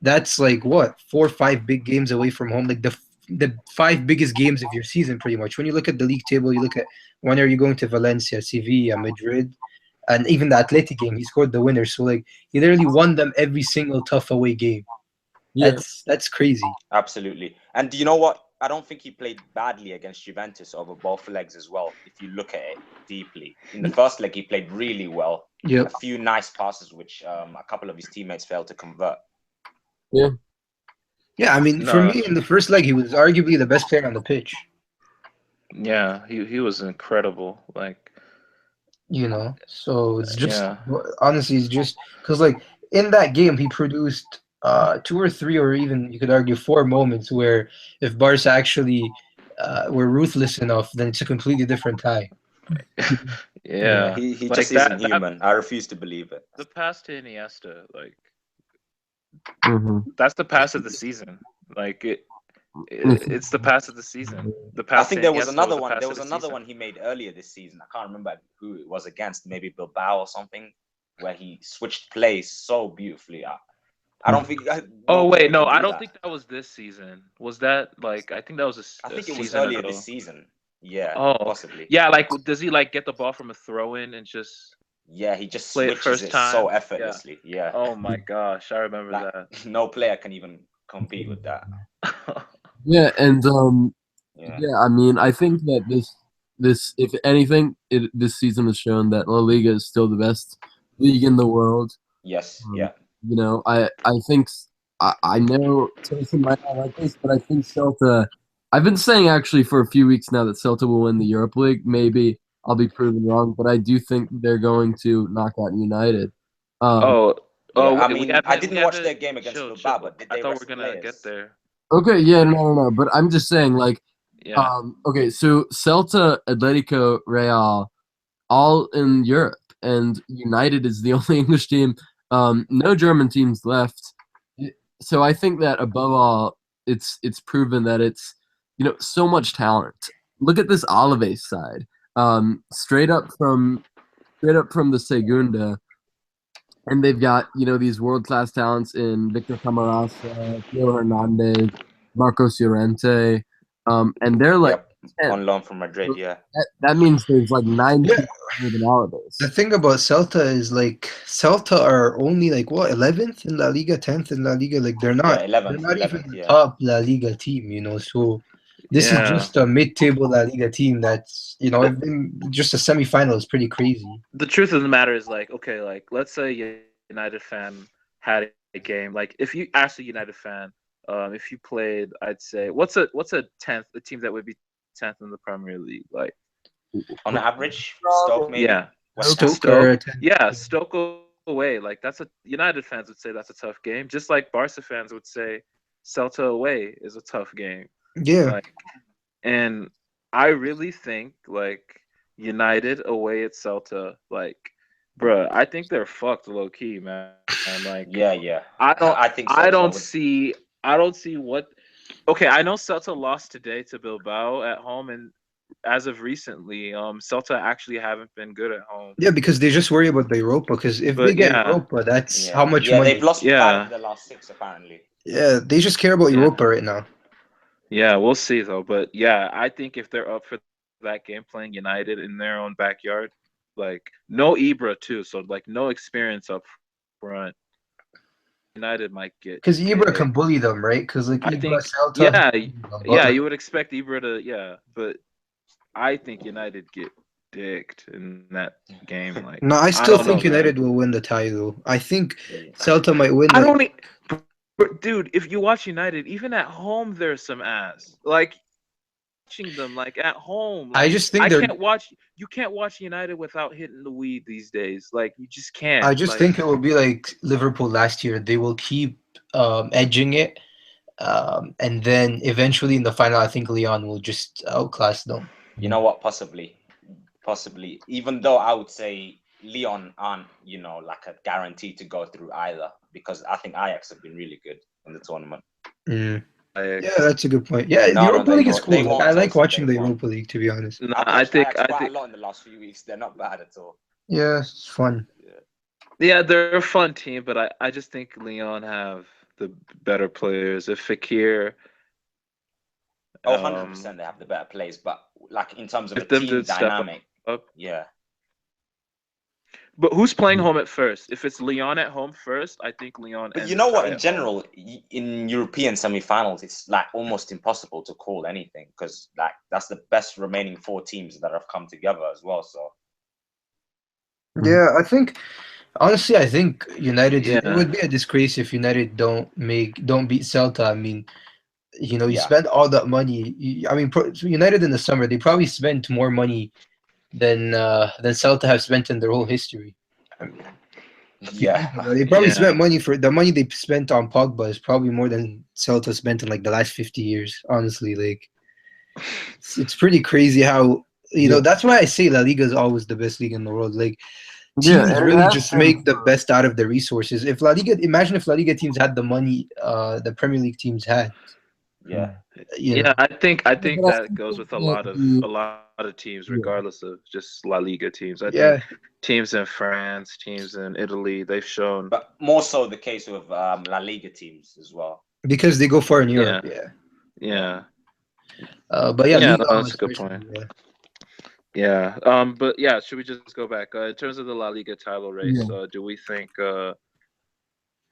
that's like what 4 or 5 big games away from home. Like the 5 biggest games of your season pretty much. When you look at the league table, you look at when are you going to Valencia, Sevilla, Madrid, and even the Athletic game. He scored the winner. So like he literally won them every single tough away game. Yeah. That's crazy. Absolutely. And you know what? I don't think he played badly against Juventus over both legs as well. If you look at it deeply, in the first leg he played really well. Yep. A few nice passes which a couple of his teammates failed to convert. Yeah, I mean, for No. me in the first leg, he was arguably the best player on the pitch. Yeah, he was incredible. Like, You know, so it's just yeah. honestly, it's just because like in that game he produced 2 or 3 or even you could argue 4 moments where if Barca actually were ruthless enough, then it's a completely different tie. Yeah. He Like just isn't human. I refuse to believe it. The pass to Iniesta, like Mhm. that's the pass of the season. Like it's the pass of the season. The pass I think to there was Iniesta another the one. pass There of was the another season. one he made earlier this season. I can't remember who it was against. Maybe Bilbao or something, where he switched plays so beautifully. I don't think. Oh wait, no, can I do don't that. think that was this season. Was that like I think that was I think a it was season earlier ago. this season. Yeah, Oh, possibly. yeah. Like, does he like get the ball from a throw in and just Yeah, he just play it switches first it time? so Yeah. effortlessly. Yeah. Oh my gosh, I remember Like, no player can even compete with that. that. Yeah, and Yeah. yeah, I mean, I think that this if anything, this season has shown that La Liga is still the best league in the world. Yes. Um, Yeah. You know, I think I know Chelsea might not like this, but I think Celta. I've been saying actually for a few weeks now that Celta will win the Europa League. Maybe I'll be proven wrong, but I do think they're going to knock out United. Oh, Yeah, I wait, mean, I didn't watch their game against Bilbao, but did I they thought we rest were gonna players? get there. Okay, yeah, no, but I'm just saying, like, Yeah. okay, so Celta, Atletico, Real, all in Europe, and United is the only English team. No German teams left. So I think that above all, it's proven that it's so much talent. Look at this Alaves side. Straight up from the Segunda, and they've got these world class talents in Victor Camarasa, Theo Hernandez, Marcos Llorente, and they're like Yep. On loan from Madrid. Yeah. that means there's like 9 Yeah. teams more than Alaves. The thing about Celta is like Celta are only like what 11th in La Liga, 10th in La Liga. Like they're not, Yeah, 11th, they're not even 11th, the yeah. top La Liga team, you know. So this is Yeah. just a mid-table La Liga team that's just a semi-final is pretty crazy. The truth of the matter is, like, okay, like let's say a United fan had a game. Like, if you asked a United fan, if you played, I'd say, what's a 10th, a team that would be 10th in the Premier League, like On average, Stoke maybe. yeah, West Ham. Stoke away. Like that's a United fans would say that's a tough game, just like Barca fans would say Celta away is a tough game. Yeah. Like, and I really think like United away at Celta, like, bruh, I think they're fucked low key, man. And like, Yeah. I think so. I as well. don't see what. Okay, I know Celta lost today to Bilbao at home, and as of recently, Celta actually haven't been good at home. Yeah, because they just worry about the Europa. Because if But they get yeah. Europa, that's Yeah. how much Yeah, money. they've lost 5 Yeah. of the last 6 apparently. Yeah, they just care about Yeah. Europa right now. Yeah, we'll see though. But yeah, I think if they're up for that game playing United in their own backyard, like no Ibra too, so like no experience up front. United might get Because Ibra kicked. can bully them, right? Because like I Ibra, think Celta, yeah, you would expect Ibra to but I think United get dicked in that game. Like No, I still don't think know, man. United will win the tie though. I think Celta might win. I Like, don't. But dude, if you watch United, even at home, there's some ass. Like watching them like at home. I Like, just think I they're. can't watch. You can't watch United without hitting the weed these days. Like you just can't. I just Like, think it will be like Liverpool last year. They will keep edging it, and then eventually in the final, I think Leon will just outclass them. You know what? Possibly. Even though I would say Leon aren't, like a guarantee to go through either, because I think Ajax have been really good in the tournament. Mm. like, Yeah, that's a good point. Yeah, No, Europa they League is won't- cool. they Like, won't I like Chelsea, watching they the won't. Europa League, to be honest. no, I've I watched think Ajax I quite think a lot in the last few weeks. They're not bad at all. Yeah, it's fun. yeah, they're a fun team, but I just think Leon have the better players. If Fakir, Oh, 100% they have the better players, but like in terms of a if them team dudes step dynamic, up. yeah. But who's playing home at first? If it's Leon at home first, I think Leon. But and you know what? Ty In at home. general, in European semi-finals, it's like almost impossible to call anything because like that's the best remaining 4 teams that have come together as well. So Yeah, I think honestly, I think United. It Yeah. would be a disgrace if United don't beat Celta. I mean, you Yeah. spend all that money. I mean, United in the summer they probably spent more money than Celta have spent in their whole history. I mean, yeah, they probably Yeah. spent money for the money they spent on Pogba is probably more than Celta spent in like the last 50 years. Honestly, like it's pretty crazy how Yeah. that's why I say La Liga is always the best league in the world. Like Yeah, teams and it really has just been make the for- best out of the resources. If imagine if La Liga teams had the money the Premier League teams had. yeah. Yeah, I think but I that still goes think with a that lot of teams, Yeah. regardless of just La Liga teams. I Yeah, think teams in France, teams in Italy, they've shown. But more so the case with La Liga teams as well. because they go far in Europe. Yeah. Yeah, But yeah, Yeah, Liga that's a good especially, point. yeah. yeah. But yeah, should we just go back in terms of the La Liga title race? Yeah. Do we think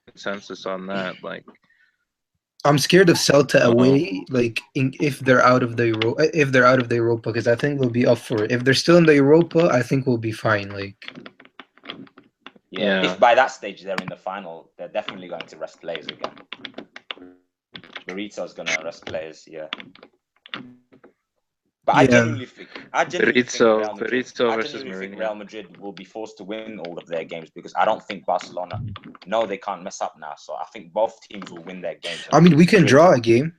consensus on that? Like, I'm scared of Celta Uh-oh. away, like if they're out of the Europa, because I think they'll be up for it. If they're still in the Europa, I think we'll be fine. Like, Yeah. If by that stage they're in the final, they're definitely going to rest players again. Burrito's going to rest players, yeah. But I Yeah. genuinely think Berizzo versus Real Mourinho. Madrid will be forced to win all of their games because I don't think Barcelona. No, they can't mess up now. So I think both teams will win their games. I mean, we can Madrid- draw a game.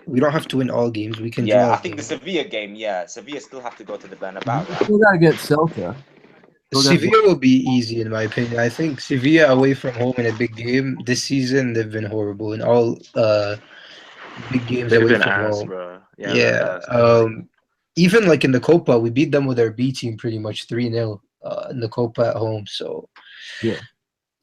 We don't have to win all games. We can Yeah, draw. I think the Sevilla game. Yeah, Sevilla still have to go to the Bernabeu. Right? Still gotta get Celta. Sevilla will be easy in my opinion. I think Sevilla away from home in a big game this season they've been horrible in all big games They've away been from ass, home. bro. Yeah. They're ass. Even like in the Copa, we beat them with our B team pretty much 3-0 in the Copa at home. So Yeah.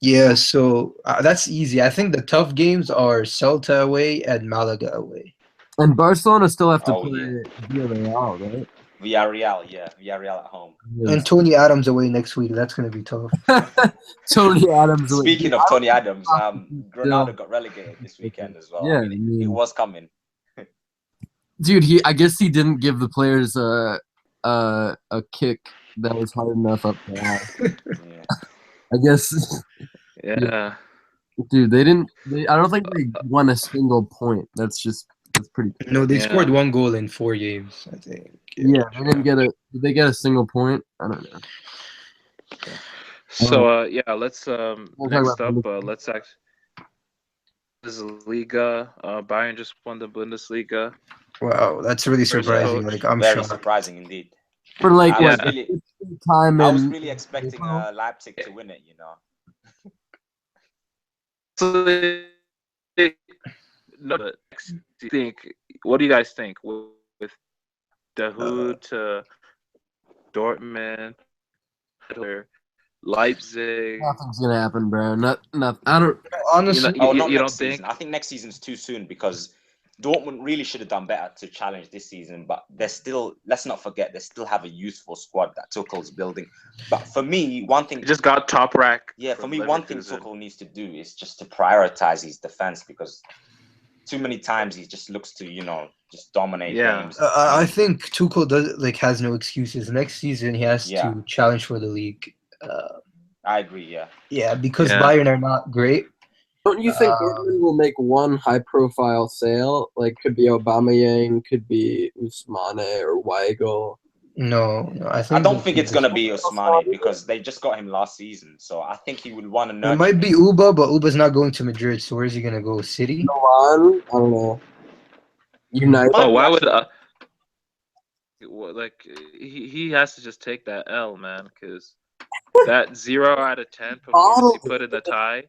yeah. So that's easy. I think the tough games are Celta away and Malaga away. And Barcelona still have to Oh, play Villarreal, right? Villarreal, yeah, Villarreal at home. And Tony Adams away next week. That's gonna be tough. Tony Adams. away. Speaking of Tony Adams, Still- Granada got relegated this weekend as well. Yeah, I mean, it was coming. Dude, I guess he didn't give the players a kick that was hard enough up there. Yeah. I guess, Yeah. dude, they didn't. I don't think they won a single point. That's pretty. No, they Yeah. scored 1 goal in 4 games, I think. Yeah, they didn't get Did they get a single point? I don't know. So yeah, let's talk next about up let's actually this is Liga. Bayern just won the Bundesliga. Wow, that's really First surprising. coach. Like I'm Very shocked. surprising indeed. For like I Yeah. was what, really, time I was and really expecting Leipzig to win it. So no, but what do you guys think with Dahoud to Dortmund, or Leipzig? nothing's gonna happen, bro. Not. I don't. Honestly, Oh, not You don't next season. think? I think next season's too soon because Dortmund really should have done better to challenge this season. But they're still. Let's not forget they still have a youthful squad that Tuchel's building. But for me, one thing. He just got top rack. Yeah, for from me, one thing Leverkusen. Tuchel needs to do is just to prioritize his defense because too many times he just looks to just dominate Yeah. games. I think Tuchel has no excuses. Next season he has Yeah. to challenge for the league. I agree. Yeah. Yeah, because Yeah. Bayern are not great. Don't you think Dortmund will make one high-profile sale? Like, could be Aubameyang, could be Usmane or Weigl. No, I I think don't think it's gonna be Osmani because they just got him last season. So I think he would want to it nurture. might be Uba, but Uba's not going to Madrid. So where's he gonna go? City? Milan, I don't know. United. Oh, why would actually. like he has to just take that L, man, because that 0 out of 10 performance he put in the tie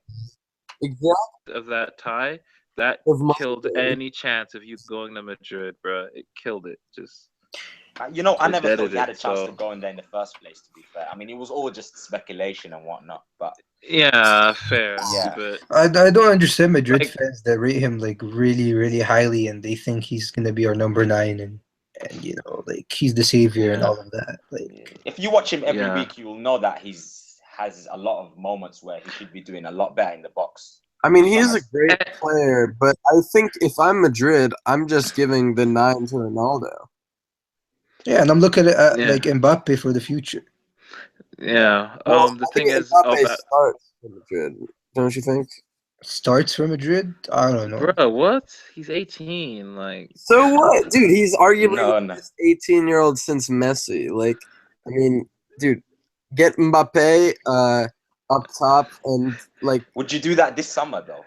Exactly. of that tie that Of my killed game. any chance of you going to Madrid, bro. It killed it. Just You know, I It never thought deaded he had a it, chance so- to go in there in the first place. To be fair, I mean, it was all just speculation and whatnot. But yeah, fair. Yeah. But I don't understand Madrid Like- fans that rate him like really, really highly, and they think he's gonna be our number 9, and you know, like he's the savior and Yeah. all of that. Like, if you watch him every Yeah. week, you'll know that has a lot of moments where he should be doing a lot better in the box. I mean, he is a great player, but I think if I'm Madrid, I'm just giving the 9 to Ronaldo. yeah, and I'm looking at Yeah. like Mbappe for the future. yeah, Well, the I thing think is, Mbappe starts for Madrid, don't you think? Starts for Madrid? I don't know. bro, what? He's 18. Like, So what, dude? He's arguably No, the no. best 18-year-old since Messi. Like, I mean, dude, get Mbappe up top and like. Would you do that this summer though?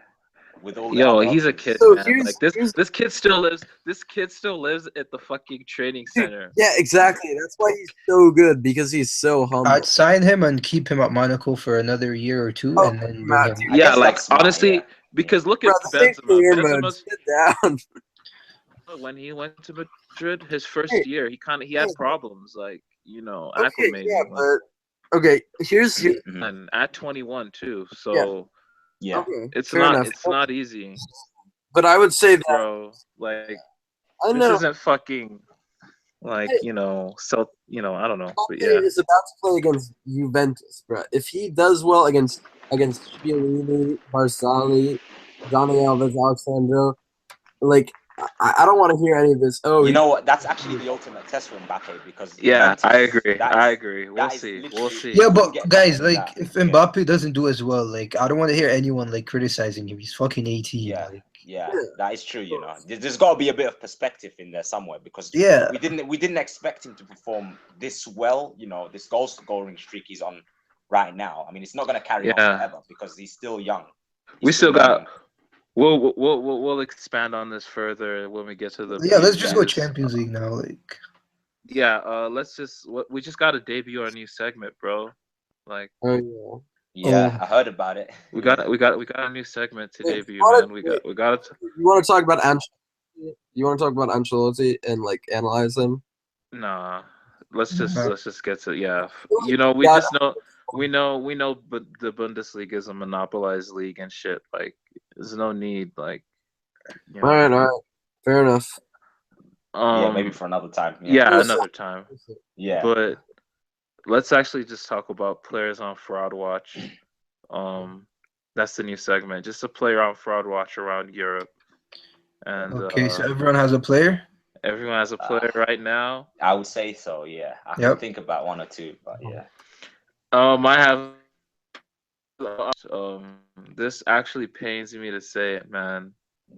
With all the yo, other he's a options? kid, So man. here's- Like this here's- kid still lives. This kid still lives at the fucking training center. Yeah, exactly. That's why he's so good because he's so humble. I'd sign him and keep him at Monaco for another year or two, Oh, and then bring Matt, him. dude. I Yeah, guess like that's smart, honestly, yeah. because look Bro, at this ain't Benzema. career mode. Benzema's Sit down. when he went to Madrid, his first Hey, year, he had hey. problems, like Okay, acclimating. yeah, like, but okay. Here's Mhm. and at 21 too, so Yeah. okay. it's fair not enough. it's not easy, But I would say that bro. Like I this know isn't fucking like Hey. so I don't know, but Mbappe yeah, is about to play against Juventus, bro. If he does well against Chiellini, Barzali, Johnny Alves, Alexandro, like I don't want to hear any of this. Oh, You know what? That's actually the ultimate test for Mbappe because yeah, Juventus, I agree. that I is- agree. We'll that is see. literally- We'll see. Yeah, couldn't but get guys, better than like that. if Yeah. Mbappe doesn't do as well, like I don't want to hear anyone like criticizing him. He's fucking 18. Yeah. Like, Yeah, Yeah. that is true. You know, there's got to be a bit of perspective in there somewhere because yeah, we didn't expect him to perform this well. You know, this goal scoring streak he's on right now. I mean, it's not going to carry on Yeah. forever because he's still young. We He's still got. young. We'll expand on this further when we get to the. yeah. Let's just go previews. Champions League now. Like, Yeah, we just got to debut our new segment, bro. Like oh Yeah, Oh. I heard about it. we got a new segment to Hey, debut, what man. if- We got it. yeah. You want to talk about Ancelotti? You want to talk about Ancelotti and like analyze him? Nah, let's just get to yeah. Really You know, we got- just know but the Bundesliga is a monopolized league and shit. Like, there's no need. Like, you know, All right, fair enough. Yeah, maybe for another time. yeah, Listen. another time. Yeah. But let's actually just talk about players on Fraud Watch. That's the new segment. Just a player on Fraud Watch around Europe. And okay, so everyone has a player. everyone has a player right now. I would say so. Yeah, I can Yep. think about one or two, but yeah. I have this actually pains me to say it, man.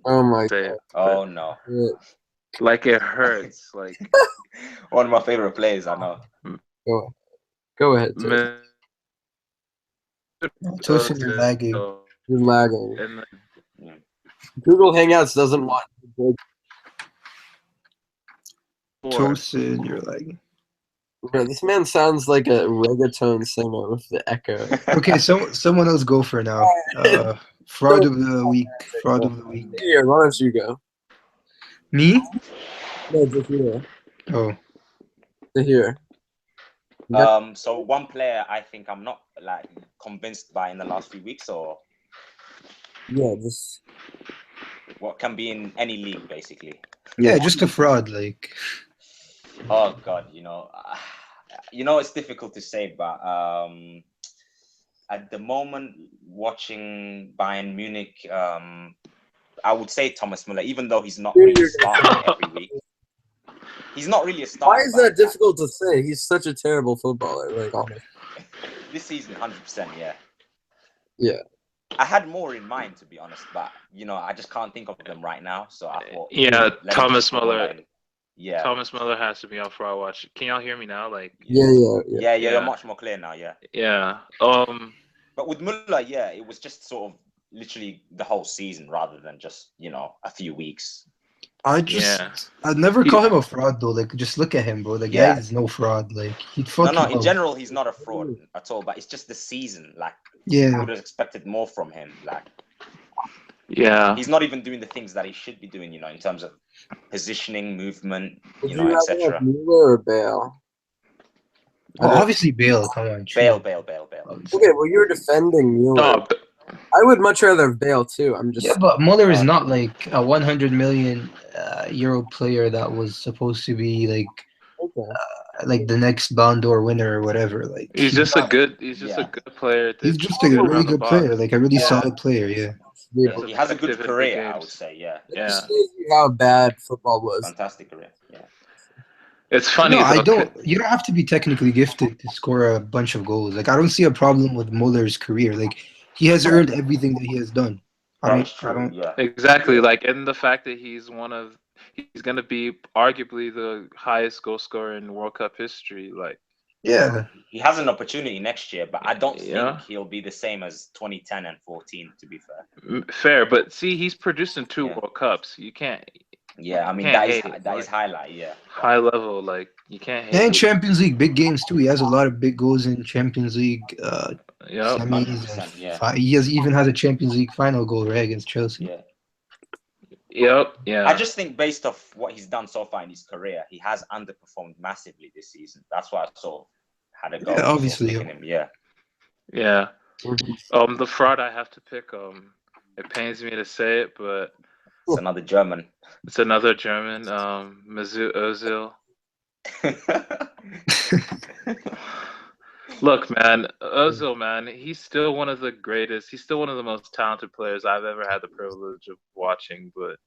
Oh my Say god. it, Oh no, Yeah. like it hurts. Like one of my favorite players. I know. Go ahead. Tosin. man, Tosin, you're lagging. You're lagging. And Google Hangouts doesn't want. Tosin, you're lagging. Bro, this man sounds like a reggaeton singer with the echo. Okay, someone else go for now. Fraud of the week. Fraud of the week. Here, why don't you go? Me? No, Zahir. Oh, Zahir. So one player I think I'm not like convinced by in the last few weeks, or Yeah, just what can be in any league basically. yeah, just a fraud. Like, Oh God, it's difficult to say, but at the moment, watching Bayern Munich, I would say Thomas Muller, even though he's not really starting every week. He's not really a starter. why is that difficult to say? He's such a terrible footballer. Like honestly. This season, 100%, yeah. Yeah. I had more in mind, to be honest, but I just can't think of them right now. So I thought, Yeah, let me Thomas just roll Muller. in. Yeah, Thomas Muller has to be on for our watch. Can y'all hear me now? Like, Yeah. yeah, Yeah. you're much more clear now. Yeah, yeah. but with Muller, yeah, it was just sort of literally the whole season rather than just a few weeks. I'd never He- call him a fraud though. Like, just look at him, bro. The Yeah. guy is no fraud. Like, he'd No, fuck no. you In up. general, he's not a fraud at all. But it's just the season. Like, Yeah. I would have expected more from him. Like, Yeah. he's not even doing the things that he should be doing. In terms of positioning, movement, Would you rather have etc. Mueller or Bale? Well, obviously Bale. Come on, chill. Bale. Okay, well you're defending Mueller. No, I would much rather have Bale too. I'm just Yeah, but Muller is not like a 100 million euro player that was supposed to be okay. like the next Ballon d'Or winner or whatever. Like, he's just a not. good. He's just Yeah. a good player. He's that just can a get really around the good box. player, like a really Yeah. solid player. Yeah. Yeah, He's He has a good effective in big career, I would games. say. Yeah, It Yeah. just shows you how bad football was. fantastic career. Yeah. It's funny. No, I though, don't. You don't have to be technically gifted to score a bunch of goals. Like, I don't see a problem with Muller's career. Like, he has earned everything that he has done. I That is don't. I true. don't. Yeah. Exactly. Like, in the fact that he's going to be arguably the highest goal scorer in World Cup history. Like, Yeah. He has an opportunity next year, but I don't Yeah. think he'll be the same as 2010 and 14. To be fair. fair. But see, he's produced in two Yeah. World Cups. You can't. Yeah, I mean Can't that is hate it, that is like- highlight. Yeah. High level. Like, you can't hate And it. Champions League, big games too. He has a lot of big goals in Champions League Yep. semis. 100%, And yeah. he even has a Champions League final goal right against Chelsea. Yeah. Yep. Yeah. I just think based off what he's done so far in his career, he has underperformed massively this season. That's why I sort of had a go. Yeah, at sort of obviously, picking him. Yeah. Yeah. The fraud I have to pick. It pains me to say it, but It's another German. it's another German. Mesut Ozil. Look, man, Ozil, man, he's still one of the greatest. He's still one of the most talented players I've ever had the privilege of watching. But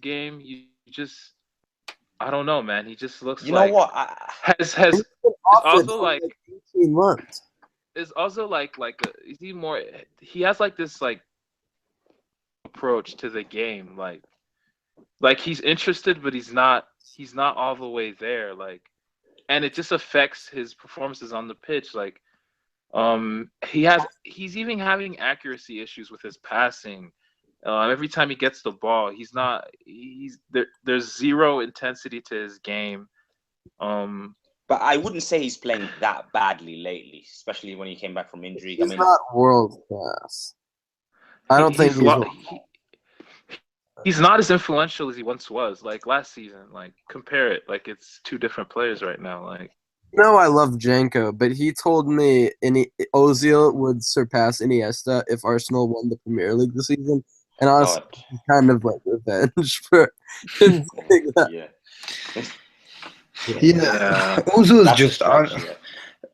game, you just, I don't know, man. He just looks You like know what? has He's been off it also for like 18 months. is also like is he more? He has like this like approach to the game, like he's interested, but he's not all the way there. Like, and it just affects his performances on the pitch. Like, he's even having accuracy issues with his passing. Every time he gets the ball, there's zero intensity to his game. But I wouldn't say he's playing that badly lately, especially when he came back from injury. He's I mean, not world class. I don't think he's not as influential as he once was. Like last season, like compare it. Like it's two different players right now. Like, No, I love Janko, but he told me Ozil would surpass Iniesta if Arsenal won the Premier League this season, and honestly, God. kind of like revenge for him saying that. Yeah. Yeah. Ozil is That's just strange, yeah.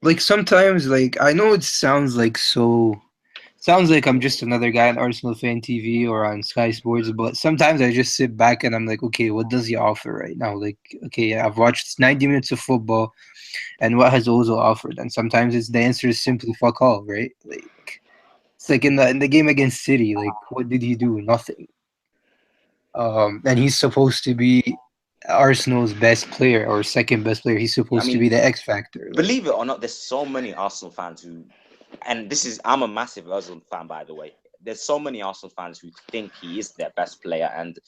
like sometimes like I know it sounds like I'm just another guy on Arsenal Fan TV or on Sky Sports, but sometimes I just sit back and I'm like, okay, what does he offer right now? Like, okay, I've watched 90 minutes of football, and what has Ozil offered? And sometimes the answer is simply fuck all, right? Like, it's like in the game against City, like what did he do? Nothing. And he's supposed to be Arsenal's best player or second best player. He's supposed to be the X factor. Like, Believe it or not, there's so many Arsenal fans who, and I'm a massive Ozil fan, by the way. There's so many Arsenal fans who think he is their best player, and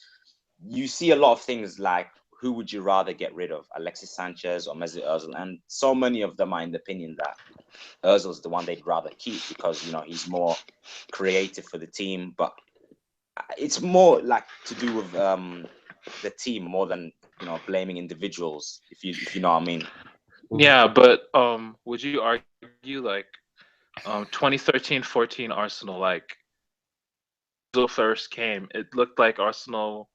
you see a lot of things like, who would you rather get rid of, Alexis Sanchez or Mesut Ozil? And so many of them are in the opinion that Ozil's the one they'd rather keep because he's more creative for the team. But it's more like to do with the team more than blaming individuals. If you know what I mean. yeah, but would you argue like 2013-14 Arsenal, like Ozil first came, it looked like Arsenal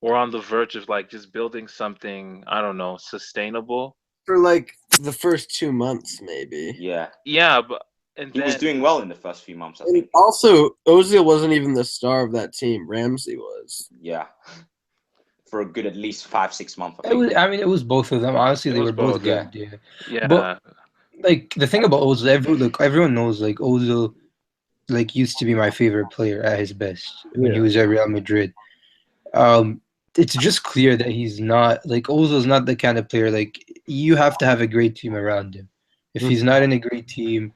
were on the verge of like just building something, I don't know, sustainable For like the first 2 months, maybe. Yeah, Yeah, but he was doing well in the first few months, I And think. also, Ozil wasn't even the star of that team. Ramsey was. Yeah, for a good at least 5-6 months. I think. it was both of them. Honestly, It they was were both both, good. Yeah. yeah. But like the thing about Ozil, everyone knows like Ozil like used to be my favorite player at his best when he Yeah. was at Real Madrid. It's just clear that he's not like Ozil's not the kind of player like you have to have a great team around him. If he's not in a great team,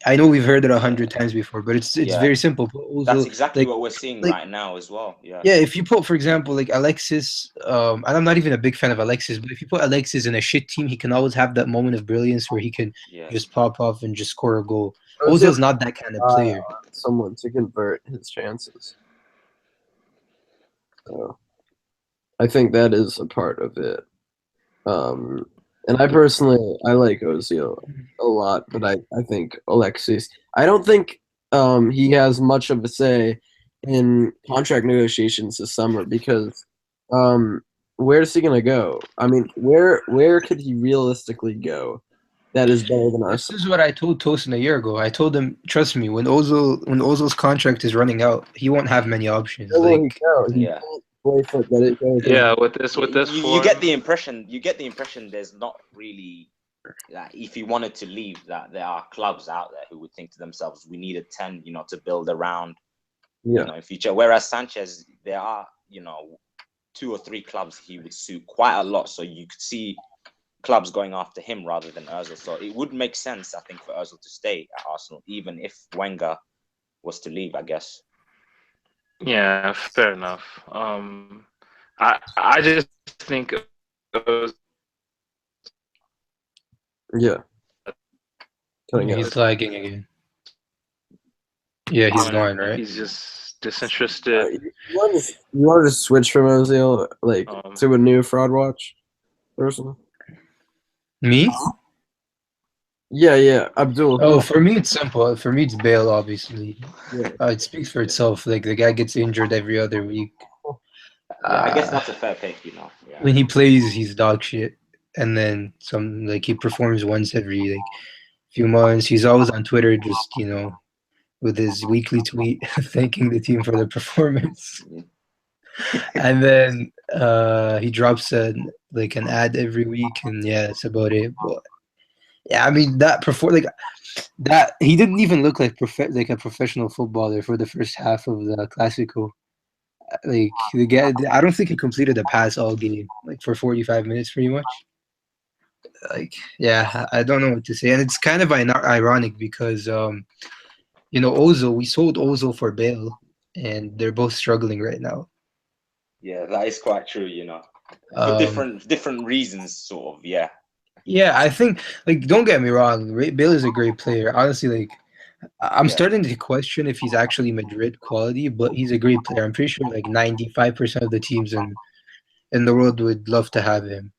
I know we've heard it 100 times before, but it's Yeah. very simple. But That's Ozil, exactly like, what we're seeing like- right now as well. Yeah. yeah, if you put, for example, like Alexis, and I'm not even a big fan of Alexis, but if you put Alexis in a shit team, he can always have that moment of brilliance where he can Yeah. just pop off and just score a goal. Ozil- Ozil's not that kind of player. Someone to convert his chances. So I think that is a part of it. And I personally I like Ozil a lot, but I think Alexis. I don't think he has much of a say in contract negotiations this summer because where's he gonna go? I mean, where could he realistically go that is better than This us? is what I told Tosin a year ago. I told him, trust me, when Ozil's contract is running out, he won't have many options. Where will he Like, go? He Yeah. can't play for Atletico. Yeah, with this you form, get the impression there's not really like if he wanted to leave that there are clubs out there who would think to themselves we need a 10 to build around Yeah. in future, whereas Sanchez there are 2 or 3 clubs he would suit quite a lot, so you could see clubs going after him rather than Özil. So it would make sense, I think, for Özil to stay at Arsenal even if Wenger was to leave, I guess. yeah, fair enough. I just think Yeah. Cutting out. he's lagging again. Yeah, he's gone, right? He's just disinterested. You want to switch from Ozil like to a new fraud watch person? Me? Yeah, Abdul. Oh, for me it's simple. For me it's Bale, obviously. Yeah. It speaks for itself. Like the guy gets injured every other week. Yeah, I guess that's a fair pick, Yeah. When he plays, he's dog shit, and then some. Like he performs once every few months. He's always on Twitter, just with his weekly tweet thanking the team for the performance. And then he drops an ad every week, and yeah, that's about it. But yeah, I mean that he didn't even look like a professional footballer for the first half of the Clasico. Like the guy, I don't think he completed a pass all game, like for 45 minutes, pretty much. Like, yeah, I don't know what to say, and it's kind of ironic because Ozil, we sold Ozil for Bale, and they're both struggling right now. Yeah, that is quite true, For different reasons, sort of, yeah. Yeah, I think, don't get me wrong, Bale is a great player. Honestly, I'm starting to question if he's actually Madrid quality, but he's a great player. I'm pretty sure 95% of the teams in the world would love to have him.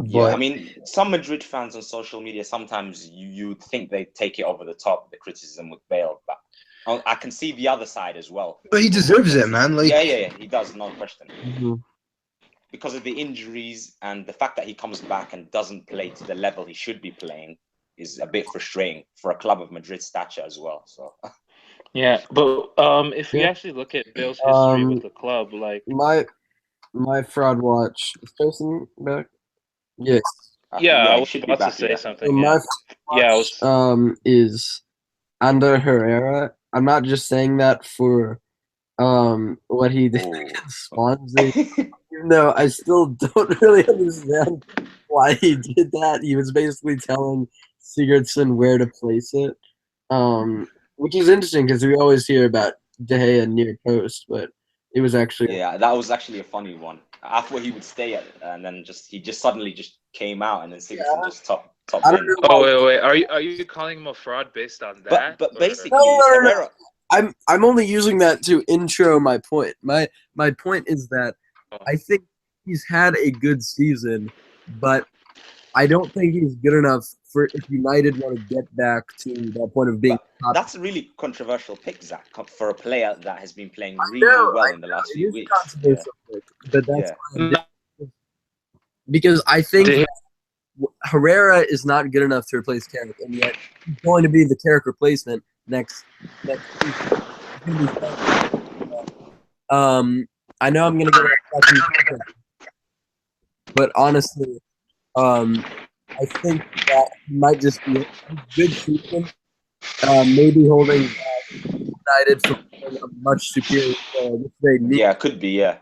Yeah, I mean, some Madrid fans on social media, sometimes you think they take it over the top, the criticism with Bale, but I can see the other side as well. But he deserves it, man. Yeah, he does, no question. Mm-hmm. Because of the injuries and the fact that he comes back and doesn't play to the level he should be playing is a bit frustrating for a club of Madrid's stature as well. So yeah, but if we actually look at Bale's history with the club, my fraud watch is Jason back? Yes. I was about to say something. So my is Ander Herrera. I'm not just saying that for what he did against Swansea. No, I still don't really understand why he did that. He was basically telling Sigurdsson where to place it, which is interesting because we always hear about De Gea near post, but it was actually that was actually a funny one. I thought he would stay at it, and then he just suddenly came out, and then Sigurdsson just top. I don't know. Oh wait, are you calling him a fraud based on that? But basically, no. I'm only using that to intro my point. My point is that I think he's had a good season, but I don't think he's good enough for if United want to get back to that point of being top. That's a really controversial pick, Zach, for a player that has been playing really well in the last few weeks. But that's because I think Herrera is not good enough to replace Carrick, and yet he's going to be the Carrick replacement next season. I know I'm going to get but honestly, I think that he might just be a good season, maybe holding United from playing a much superior player, which they need. Yeah, could be. Yeah.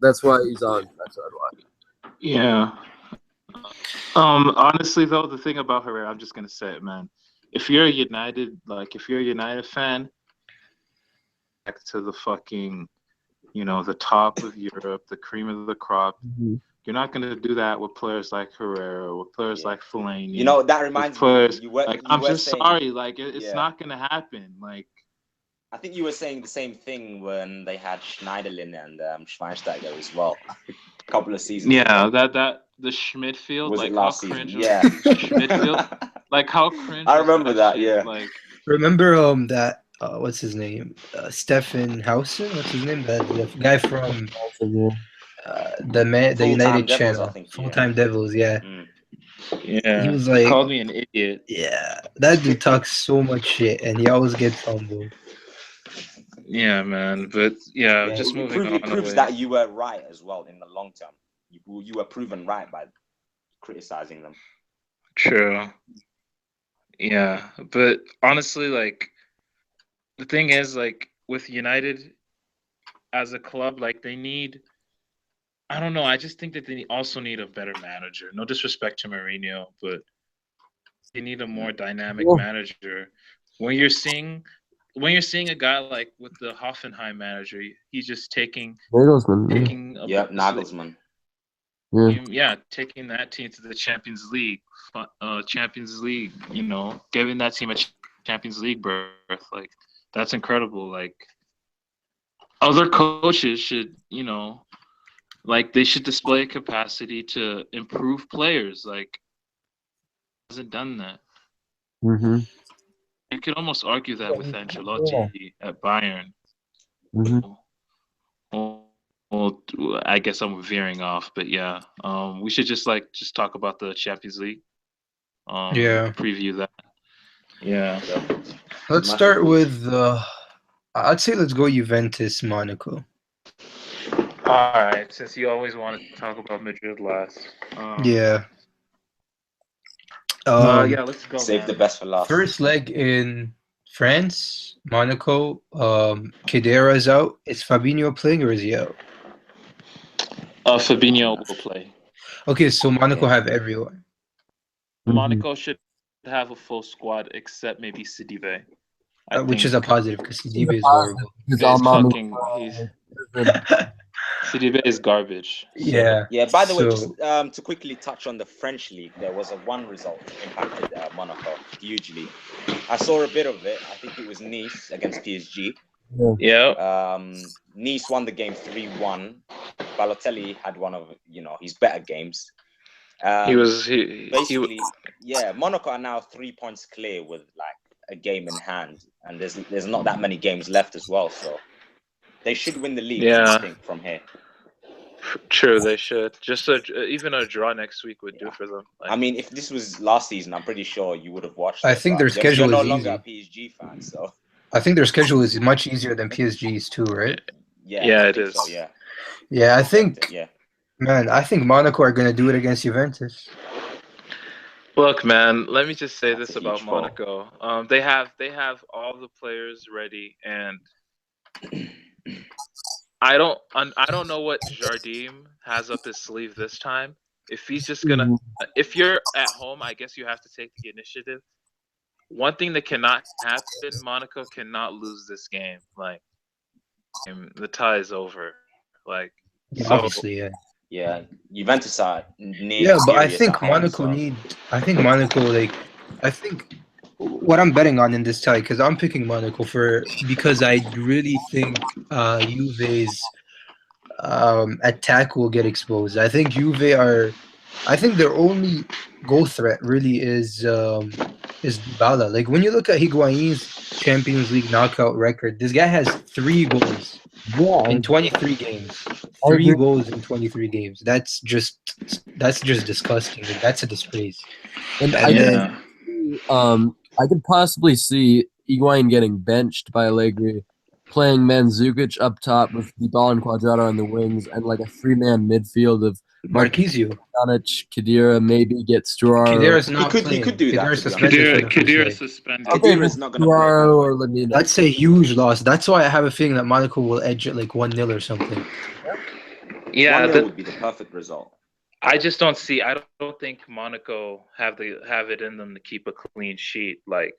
That's why he's on. That's why. Yeah. Honestly though, the thing about Herrera, I'm just gonna say it, man. If you're a United fan, back to the fucking, the top of Europe, the cream of the crop. Mm-hmm. You're not gonna do that with players like Herrera, with players like Fellaini. You know, that reminds me. Players, You were, like, you I'm were just saying, sorry, like it's Yeah. not gonna happen. Like, I think you were saying the same thing when they had Schneiderlin and Schweinsteiger as well, a couple of seasons ago. that the Schmidfield, Was like it how last season? cringe Yeah. was Schmidfield, like how cringe. I was remember that, shit? yeah. Like, Remember that what's his name? Stefan Hausen? What's his name? The guy from the Full-Time United Devils, channel. I think, yeah. Full-Time Devils, yeah. Mm. yeah, He was like, called me an idiot. yeah, that dude talks so much shit and he always gets fumbled. Yeah, man. But yeah, just moving on. It proves away. that you were right as well in the long term. You were proven right by criticizing them. True. Yeah, but honestly, like the thing is, like with United as a club, like they need. I don't know. I just think that they also need a better manager. No disrespect to Mourinho, but they need a more dynamic manager. When you're seeing a guy like with the Hoffenheim manager, he's just taking Nagelsmann. Taking that team to the Champions League, giving that team a Champions League berth, like that's incredible. Like other coaches should, like they should display a capacity to improve players. Like hasn't done that. Mm-hmm. You could almost argue that with Ancelotti at Bayern. Mm-hmm. Well, I guess I'm veering off, but yeah, we should just talk about the Champions League. Preview that. Yeah. Let's start with I'd say let's go Juventus Monaco. All right, since you always wanted to talk about Madrid last. Yeah, let's go. Save the best for last. First leg in France, Monaco. Khedira's out. Is Fabinho playing or is he out? Fabinho will play. Okay, so Monaco have everyone. Monaco should have a full squad except maybe Sidibe. Which is a positive because Sidibe is horrible. Sidibe is garbage. Yeah. Yeah. By the way, just to quickly touch on the French league, there was a one result impacted Monaco hugely. I saw a bit of it. I think it was Nice against PSG. Yeah. Nice won the game 3-1. Balotelli had one of his better games. Monaco are now 3 points clear with like a game in hand, and there's not that many games left as well, so they should win the league. I think from here. True, they should. Just even a draw next week would do for them. I mean, if this was last season, I'm pretty sure you would have watched. I think their schedule you're is no longer easy. a PSG fan, so. I think their schedule is much easier than PSG's too, right? Yeah, it is. So, yeah. Yeah, I think. Yeah. Man, I think Monaco are going to do it against Juventus. Look, man, let me just say this about fall. Monaco. They have all the players ready, and I don't know what Jardim has up his sleeve this time. If he's just gonna, if you're at home, I guess you have to take the initiative. One thing that cannot happen, Monaco cannot lose this game. Like, the tie is over. Like, obviously, yeah. Yeah, Juventus are near. Yeah, but I serious think at home, Monaco so. I think Monaco, I think what I'm betting on in this tie, because I'm picking Monaco because I really think Juve's attack will get exposed. I think I think their only goal threat really is Dybala. Like when you look at Higuain's Champions League knockout record, this guy has 3 goals in 23 games. 3 goals in 23 games. That's just disgusting. Like, that's a disgrace. And I could possibly see Higuain getting benched by Allegri, playing Mandzukic up top with Dybala and Cuadrado on the wings, and like a 3-man midfield of Marquisio. Marquinhos, Khedira, maybe get Storaro. Khedira's not he playing. could do that, Khedira's to be honest. suspended for the first Khedira leg. suspended. Okay, Khedira's but not gonna play, by the Storaro way. or Lamina. That's a huge loss. That's why I have a feeling that Monaco will edge it like 1-0 or something. Yeah, 1-0 would be the perfect result. I just don't see. I don't think Monaco have it in them to keep a clean sheet, like,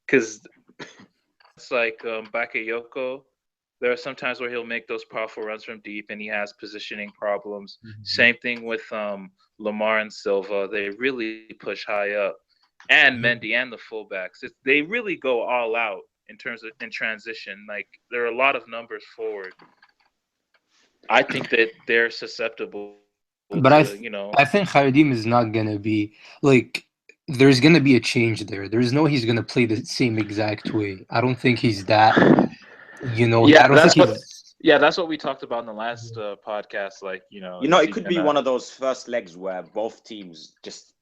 because it's like Bakayoko. There are some times where he'll make those powerful runs from deep, and he has positioning problems. Same thing with Lamar and Silva. They really push high up, and Mendy and the fullbacks. They really go all out in terms of in transition. Like, there are a lot of numbers forward. I think that they're susceptible. But I think Khardim is not gonna be like. There's gonna be a change there. There's no he's gonna play the same exact way. I don't think he's that. Yeah, I don't think he's. That's what we talked about in the last podcast. Like, It could be one of those first legs where both teams just,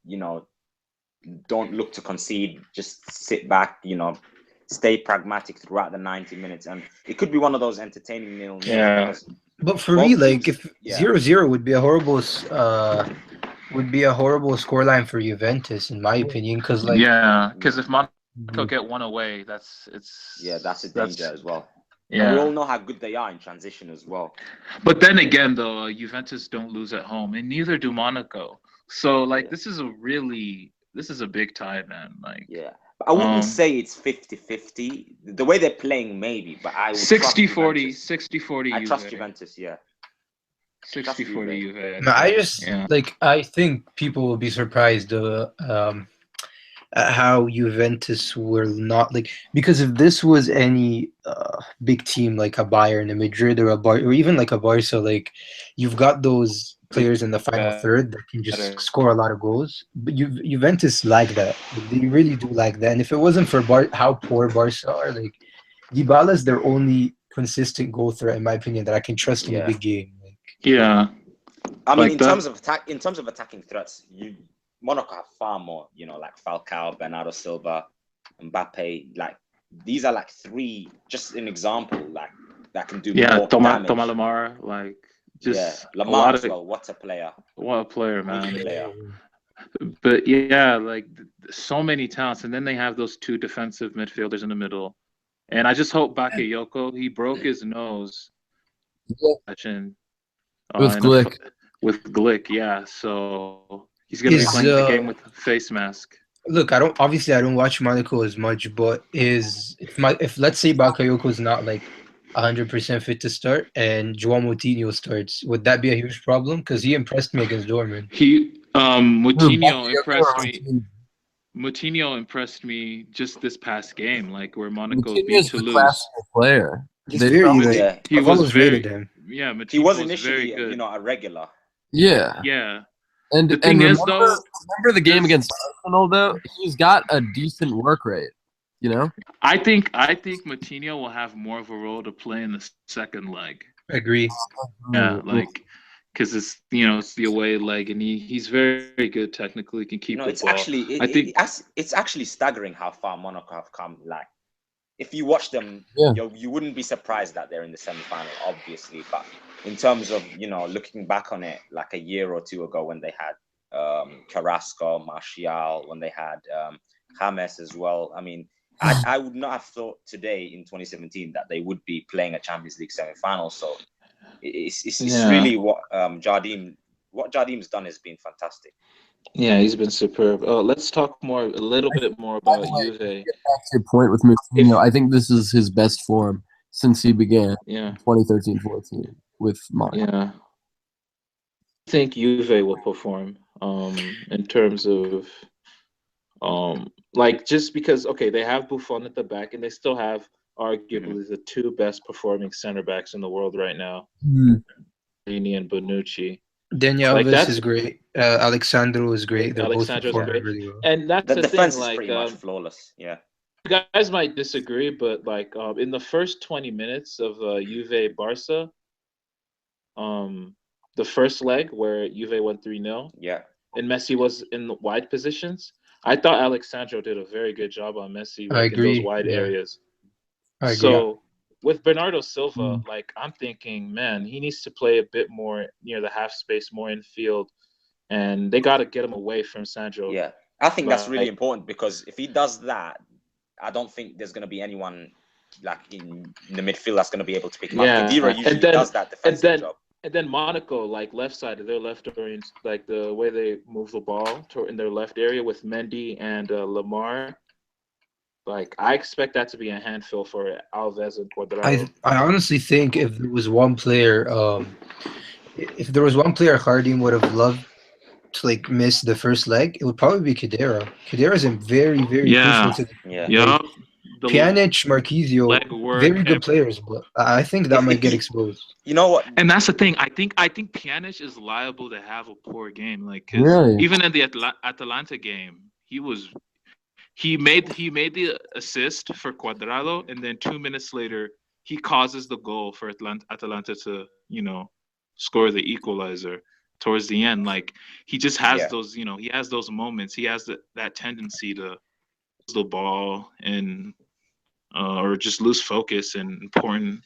don't look to concede, just sit back, stay pragmatic throughout the 90 minutes. And it could be one of those entertaining nil-nils. Yeah. But for me, like, if 0-0 would be a horrible scoreline for Juventus, in my opinion, because if Monaco get one away, that's a danger as well. Yeah, and we all know how good they are in transition as well. But then again, though, Juventus don't lose at home, and neither do Monaco. So, this is a big tie, man. Like, yeah. I wouldn't say it's 50-50. The way they're playing, maybe, but I would 60-40, 60-40. I trust Juventus, yeah. 60-40 Juve. I think people will be surprised at how Juventus will not because if this was any big team like a Bayern, a Madrid, or even like a Barca, you've got those players in the final third that can just score a lot of goals. But Juventus like that. They really do like that. And if it wasn't for how poor Barca are, Dybala's their only consistent goal threat, in my opinion, that I can trust in a big game. I mean, in terms of attacking threats, Monaco have far more. Falcao, Bernardo Silva, Mbappe. These are three. Just an example, that can do more damage. Thomas Lemar, Lamar as well. What a player! What a player, man! Player. But so many talents, and then they have those two defensive midfielders in the middle. And I just hope Bakayoko, he broke his nose. With Glick. With Glick, yeah. So he's gonna be playing the game with a face mask. Look, I don't watch Monaco as much, but if let's say Bakayoko is not 100% fit to start, and João Moutinho starts, would that be a huge problem? Because he impressed me against Dortmund. Moutinho impressed me just this past game, where Monaco beat Toulouse. Classic player. He was very him. Yeah, he was initially a regular. Yeah. Yeah. And the thing is, though, remember the game against Arsenal, though? He's got a decent work rate, I think Moutinho will have more of a role to play in the second leg. Agree. Yeah, because it's it's the away leg, and he's very good technically. Can keep the it's ball. It's actually staggering how far Monaco have come. If you watch them, you wouldn't be surprised that they're in the semi-final, obviously. But in terms of looking back on it, a year or two ago when they had Carrasco, Martial, when they had James as well. I mean, I would not have thought today in 2017 that they would be playing a Champions League semi-final. So it's really what Jardim's done has been fantastic. Yeah, he's been superb. Let's talk a little bit more about Juve. Get back to your point with Moutinho. I think this is his best form since he began. 2013-14 with Monaco. Yeah. I think Juve will perform in terms of just because they have Buffon at the back, and they still have arguably the two best performing center backs in the world right now, Rini and Bonucci. Daniel Alves is great. Alexandro is great. They're both Alexandro's performing great. really well. And that's the defense is pretty much flawless. Yeah. You guys might disagree, but in the first 20 minutes of Juve Barca, the first leg where Juve went 3-0, and Messi was in the wide positions, I thought Alexandro did a very good job on Messi in those wide areas. I agree. So with Bernardo Silva, Mm. like I'm thinking, man, he needs to play a bit more near the half space, more in field, and they got to get him away from Sandro. Yeah, I think that's really Like- important because if he does that, I don't think there's going to be anyone like in the midfield that's going to be able to pick him Yeah, up. Khedira and usually then- does that defensive then- job. And then Monaco, like left side, they're left orient, like the way they move the ball in their left area with Mendy and Lamar. Like I expect that to be a handful for Alves and Cuadrado. I honestly think if there was one player, Hardim would have loved to like miss the first leg, it would probably be Khedira. Khedira's a very, very Yeah. crucial to Yeah. Yup. The Pjanic, Marquisio, leg work, very good players, but I think that If- might if get you- exposed. You know what? And that's the thing. I think Pjanic is liable to have a poor game. Like 'cause Really? even in the Atalanta game, he made the assist for Cuadrado, and then 2 minutes later he causes the goal for Atalanta to score the equalizer towards the end. Like he just has Yeah. those he has those moments. He has that tendency to lose the ball and or just lose focus in important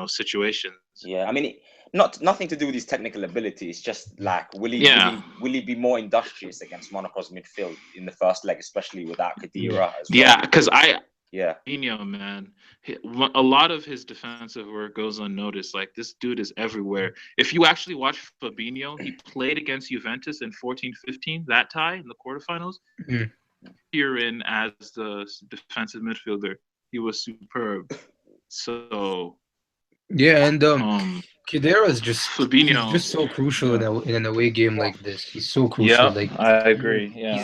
situations. Yeah, I mean, nothing to do with his technical ability. It's just like, will he be more industrious against Monaco's midfield in the first leg, especially without Khedira as well? Yeah, because Yeah. Fabinho, man, a lot of his defensive work goes unnoticed. Like this dude is everywhere. If you actually watch Fabinho, he played against Juventus in 14-15, that tie in the quarterfinals. Mhm. Here in as the defensive midfielder, he was superb. So Yeah, and Khedira is just Fabinho. he's just so crucial in an away game like this. He's so crucial. Yeah, Like I agree. Yeah.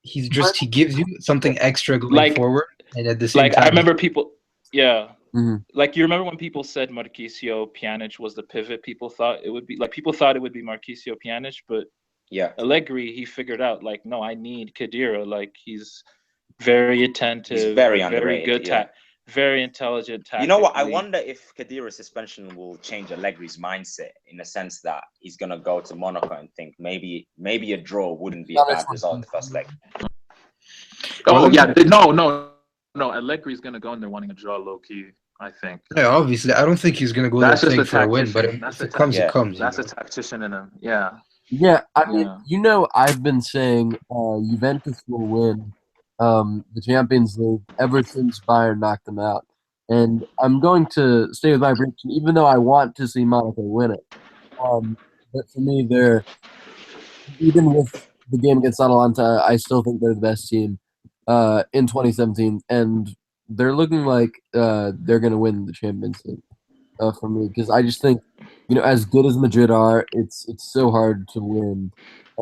he's just he gives you something extra going Like- forward, and at the same Like time, I remember people, Mhm. like you remember when people said Marquisio Pjanic was the pivot. People thought it would be Marquisio Pjanic, but Yeah. Allegri he figured out like no, I need Khedira. Like he's very attentive, He's very underrated, good, yeah. very intelligent. You know what? I tactically. wonder if Khedira's suspension will change Allegri's mindset in the sense that he's gonna go to Monaco and think maybe a draw wouldn't be a bad result in the first leg. Oh yeah, no. Allegri's gonna go in there wanting a draw low key. I think yeah, obviously, I don't think he's gonna go there That's just playing the for a win, but tactician. if That's it the comes, yeah. it comes. that's you a know? tactician in him. Yeah. Yeah, I mean, Yeah. I've been saying Juventus will win the Champions League ever since Bayern knocked them out. And I'm going to stay with my prediction, even though I want to see Monaco win it. But for me, even with the game against Atalanta, I still think they're the best team in 2017. And they're looking like they're going to win the Champions League for me. Because I just think, as good as Madrid are, it's so hard to win.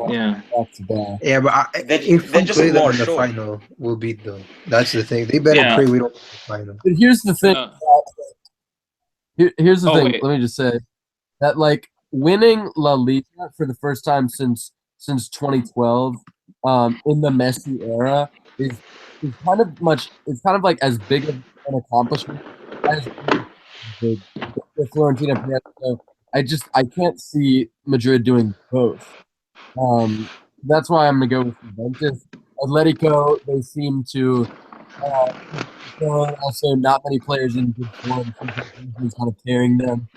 Yeah. Back to back. Yeah, but They're if just we play them more in the sure. final, we'll beat them. That's the thing. They better Yeah. pray we don't win the final. But here's the thing. Here's the Oh, thing. wait. Let me just say that like winning La Liga for the first time since 2012 in the Messi era is kind of like as big of an accomplishment as the Florentina Perez. So I can't see Madrid doing both. That's why I'm gonna go with Juventus. Atletico, they seem to also not many players in good form. He's kind of carrying them.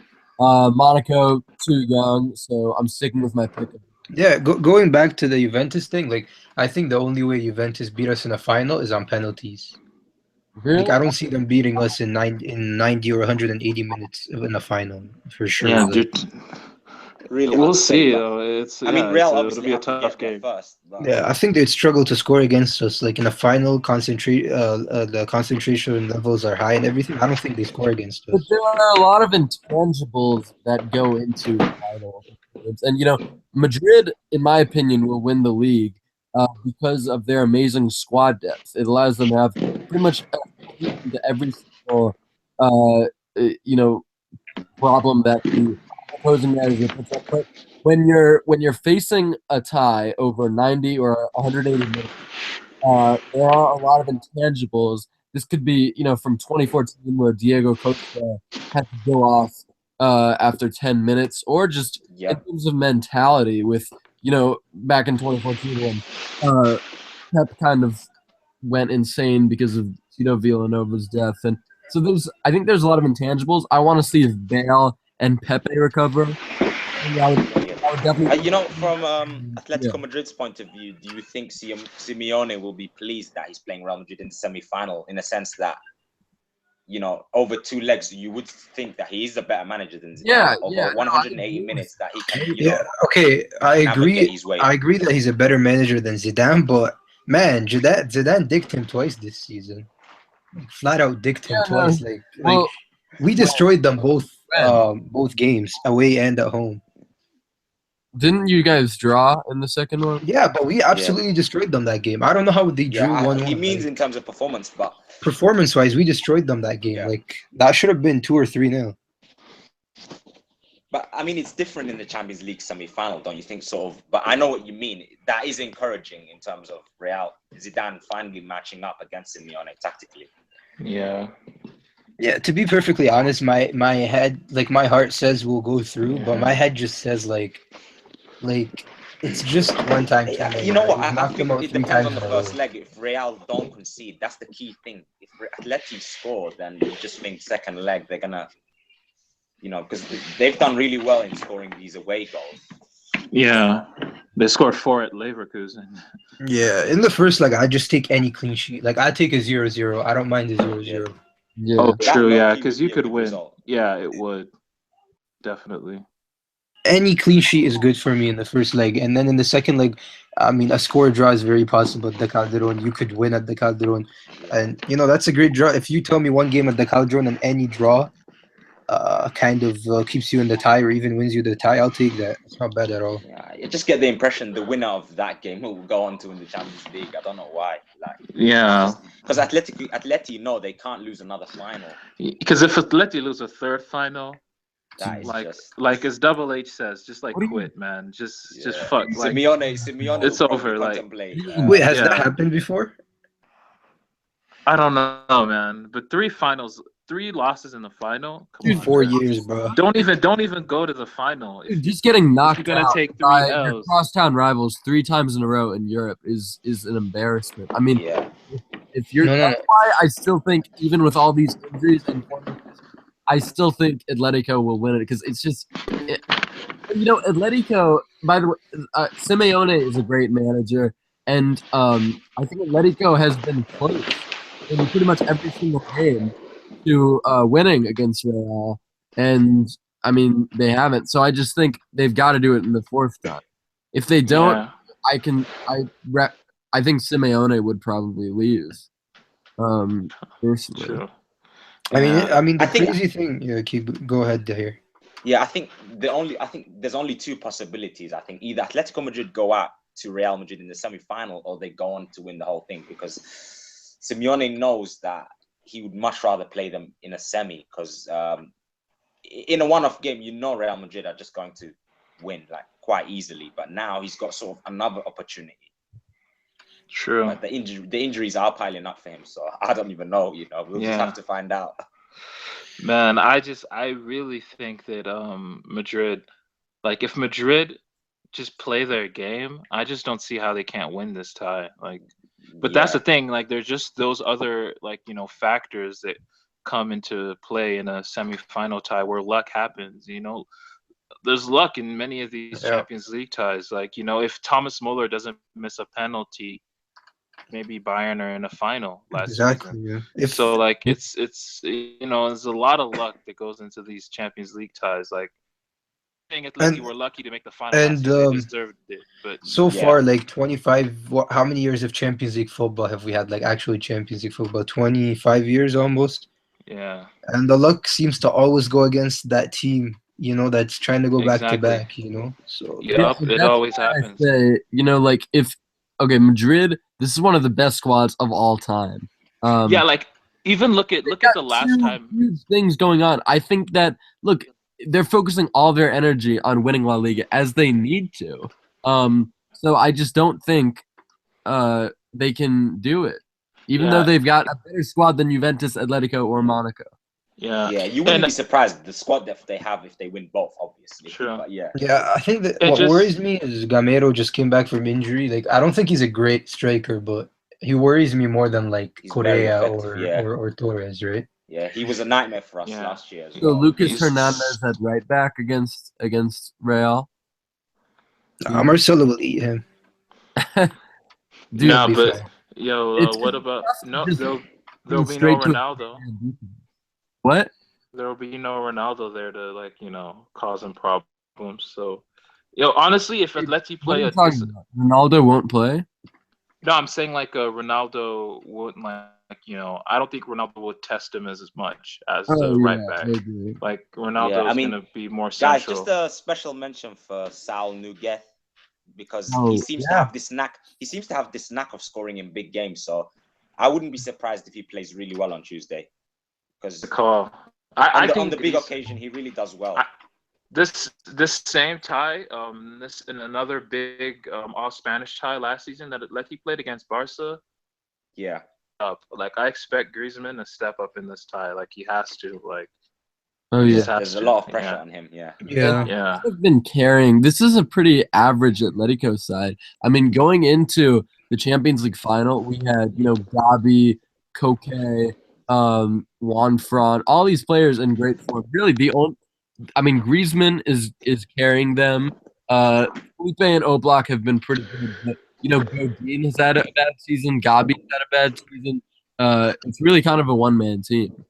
Monaco too young, so I'm sticking with my pick. Yeah, going back to the Juventus thing, like I think the only way Juventus beat us in a final is on penalties. Really? Like I don't see them beating us in 90 or 180 minutes in a final for sure. Yeah, Like, dude. Really We'll hard to say, see. but- Though. It's I mean, yeah, Real it'll obviously be a have to tough get there game. first. But yeah, I think they'd struggle to score against us. Like in a final, the concentration levels are high and everything. I don't think they score against But us. there are a lot of intangibles that go into the final games. And Madrid, in my opinion, will win the league because of their amazing squad depth. It allows them to have pretty much to every single problem that the opposing manager puts up. But when you're facing a tie over 90 or 180 minutes, there are a lot of intangibles. This could be, from 2014 where Diego Costa had to go off after 10 minutes, or just yeah, in terms of mentality with, back in 2014 when Pep kind of went insane because of Tito Villanova's death. And I think there's a lot of intangibles. I want to see if Bale and Pepe recover. And I would definitely. You know, from Atletico Madrid's point of view, do you think Simeone will be pleased that he's playing Real Madrid in the semi-final, in a sense that, you know, over 2 legs, you would think that he is a better manager than Zidane. Over 180 minutes that he can, okay, I agree. his way. I agree that he's a better manager than Zidane, but man, Zidane dicked him twice this season. Like, flat out dicked him twice. Like we destroyed them both games, away and at home. Didn't you guys draw in the second one? Yeah, but we absolutely destroyed them that game. I don't know how they drew 1-1. He means in terms of performance, but performance-wise, we destroyed them that game. Yeah. Like that should have been 2 or 3-0. But I mean, it's different in the Champions League semi-final, don't you think? Sort of. But I know what you mean. That is encouraging in terms of Real Zidane finally matching up against Simeone tactically. Yeah. Yeah, to be perfectly honest, my head, like my heart says we'll go through, but my head just says like it's just one time. You know what? I think it depends on the first leg. If Real don't concede, that's the key thing. If Atleti score, then you just think second leg they're gonna, you know, because they've done really well in scoring these away goals. Yeah. They scored 4 at Leverkusen. Yeah, in the first leg, I just take any clean sheet. Like I take a 0-0. I don't mind the 0-0. Yeah. Oh, true. Yeah, low-key because would you be a could good win. result. Yeah, it would. Definitely. Any clean sheet is good for me in the first leg, and then in the second leg, I mean, a score draw is very possible at the Calderon. You could win at the Calderon, and you know that's a great draw. If you tell me one game at the Calderon and any draw, kind of keeps you in the tie or even wins you the tie, I'll take that. It's not bad at all. Yeah, you just get the impression the winner of that game will go on to win the Champions League. I don't know why. Like, Yeah. because Atleti know they can't lose another final. Because if Atleti lose a third final, That is like as Double H says, just like What do you- quit, man. Just fuck. Like, Simeone it's will probably over, like- contemplate, Wait, has that Yeah. happened before? I don't know, man. But 3 losses in the final. Come Dude, on, 4 man. years, bro. Don't even go to the final. Dude, just getting knocked gonna out take 3 by your Ls. crosstown rivals 3 times in a row in Europe is an embarrassment. I mean, yeah. if you're No. that's why I still think even with all these injuries and I still think Atletico will win it because it's just you know, Atletico, by the way, Simeone is a great manager, and I think Atletico has been close in pretty much every single game to winning against Real, and I mean they haven't. So I just think they've got to do it in the 4th time. If they don't, Yeah. I think Simeone would probably leave. Personally. True. I mean, the I think- crazy thing. Yeah, go ahead here. Yeah, I think there's only 2 possibilities. I think either Atletico Madrid go out to Real Madrid in the semi-final, or they go on to win the whole thing, because Simeone knows that he would much rather play them in a semi, because in a one-off game, you know Real Madrid are just going to win like quite easily. But now he's got sort of another opportunity. True. But the injuries are piling up for him, so I don't even know. You know, we'll just Yeah. have to find out. Man, I really think that Madrid, like if Madrid just play their game, I just don't see how they can't win this tie. Like, but that's the thing. Like, there's just those other like factors that come into play in a semi-final tie where luck happens. You know, there's luck in many of these Yeah. Champions League ties. Like, if Thomas Muller doesn't miss a penalty, maybe Bayern are in a final last Exactly. season. Yeah. So like it's there's a lot of luck that goes into these Champions League ties. Like I think Atleti were lucky to make the final and, last year. They deserved it. But So Yeah. far, like 25. How many years of Champions League football have we had? Like actually Champions League football, 25 years almost. yeah, And the luck seems to always go against that team. That's trying to go back to Exactly. back. So Yup, and it that's always why I happens. say, like if Madrid, this is one of the best squads of all time. Yeah, like even look at they've got the last 2 time. huge things going on. I think that they're focusing all their energy on winning La Liga as they need to. So I just don't think they can do it, even though Yeah. they've got a better squad than Juventus, Atletico, or Monaco. Yeah, Yeah, you wouldn't And- be surprised the squad depth they have if they win both, obviously. True. But yeah. Yeah, I think that It what just- worries me is Gamero just came back from injury. Like, I don't think he's a great striker, but he worries me more than like He's very Correa effective, or, yeah. or Torres, right? Yeah, he was a nightmare for us Yeah. last year as So well. Lucas He's- Hernandez at right back against Real. Marcelo will eat him. Dude, Nah, be but fine. yo, It's what just about no? just There'll be no straight to Ronaldo. what? There'll be no Ronaldo there to cause him problems. So, honestly, if it lets you What play are you a talking about? Ronaldo won't play? no, I'm saying like Ronaldo wouldn't I don't think Ronaldo would test him as much as the right back. I agree. Like Ronaldo I is mean, gonna be more Guys, central. just a special mention for Sal Nuguez because Oh, he seems to have this knack. He seems to have this knack of scoring in big games. So I wouldn't be surprised if he plays really well on Tuesday. Because The call. I on think the big he's- occasion, he really does well. This same tie, this in another big all Spanish tie last season that he played against Barca. Yeah. Like I expect Griezmann to step up in this tie. Like he has to. Like Oh he yeah. just has There's a to. lot of pressure Yeah. on him. Yeah. Yeah. Yeah. Have been carrying. This is a pretty average Atletico side. I mean, going into the Champions League final, we had Gabi, Koke, Juan Fran, all these players in great form. Really, Griezmann is carrying them. Felipe and Oblak have been pretty good, but Godin has had a bad season. Gabi's had a bad season. It's really kind of a one-man team.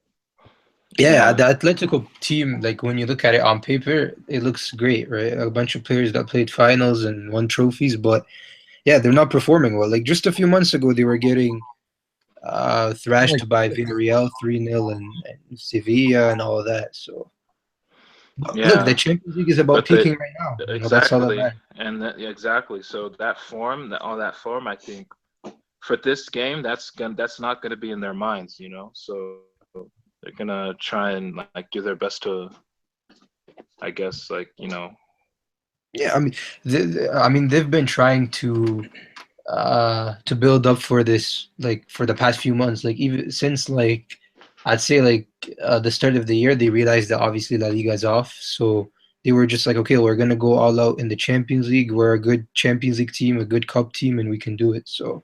Yeah, the Atletico team, like when you look at it on paper, it looks great, right? A bunch of players that played finals and won trophies, but yeah, they're not performing well. Like just a few months ago, they were getting thrashed by Villarreal 3-0 and Sevilla and all of that. So Yeah. look, the Champions League is about But peaking right now. That's all that Exactly, matters. and exactly. So that form, all that form, I think, for this game, that's not gonna be in their minds, So they're gonna try and like do their best to, I guess, Yeah, I mean, they've been trying to build up for this, like for the past few months, like even since like I'd say like the start of the year, they realized that obviously La Liga's off, so they were just like, okay, we're gonna go all out in the Champions League. We're a good Champions League team, a good cup team, and we can do it. So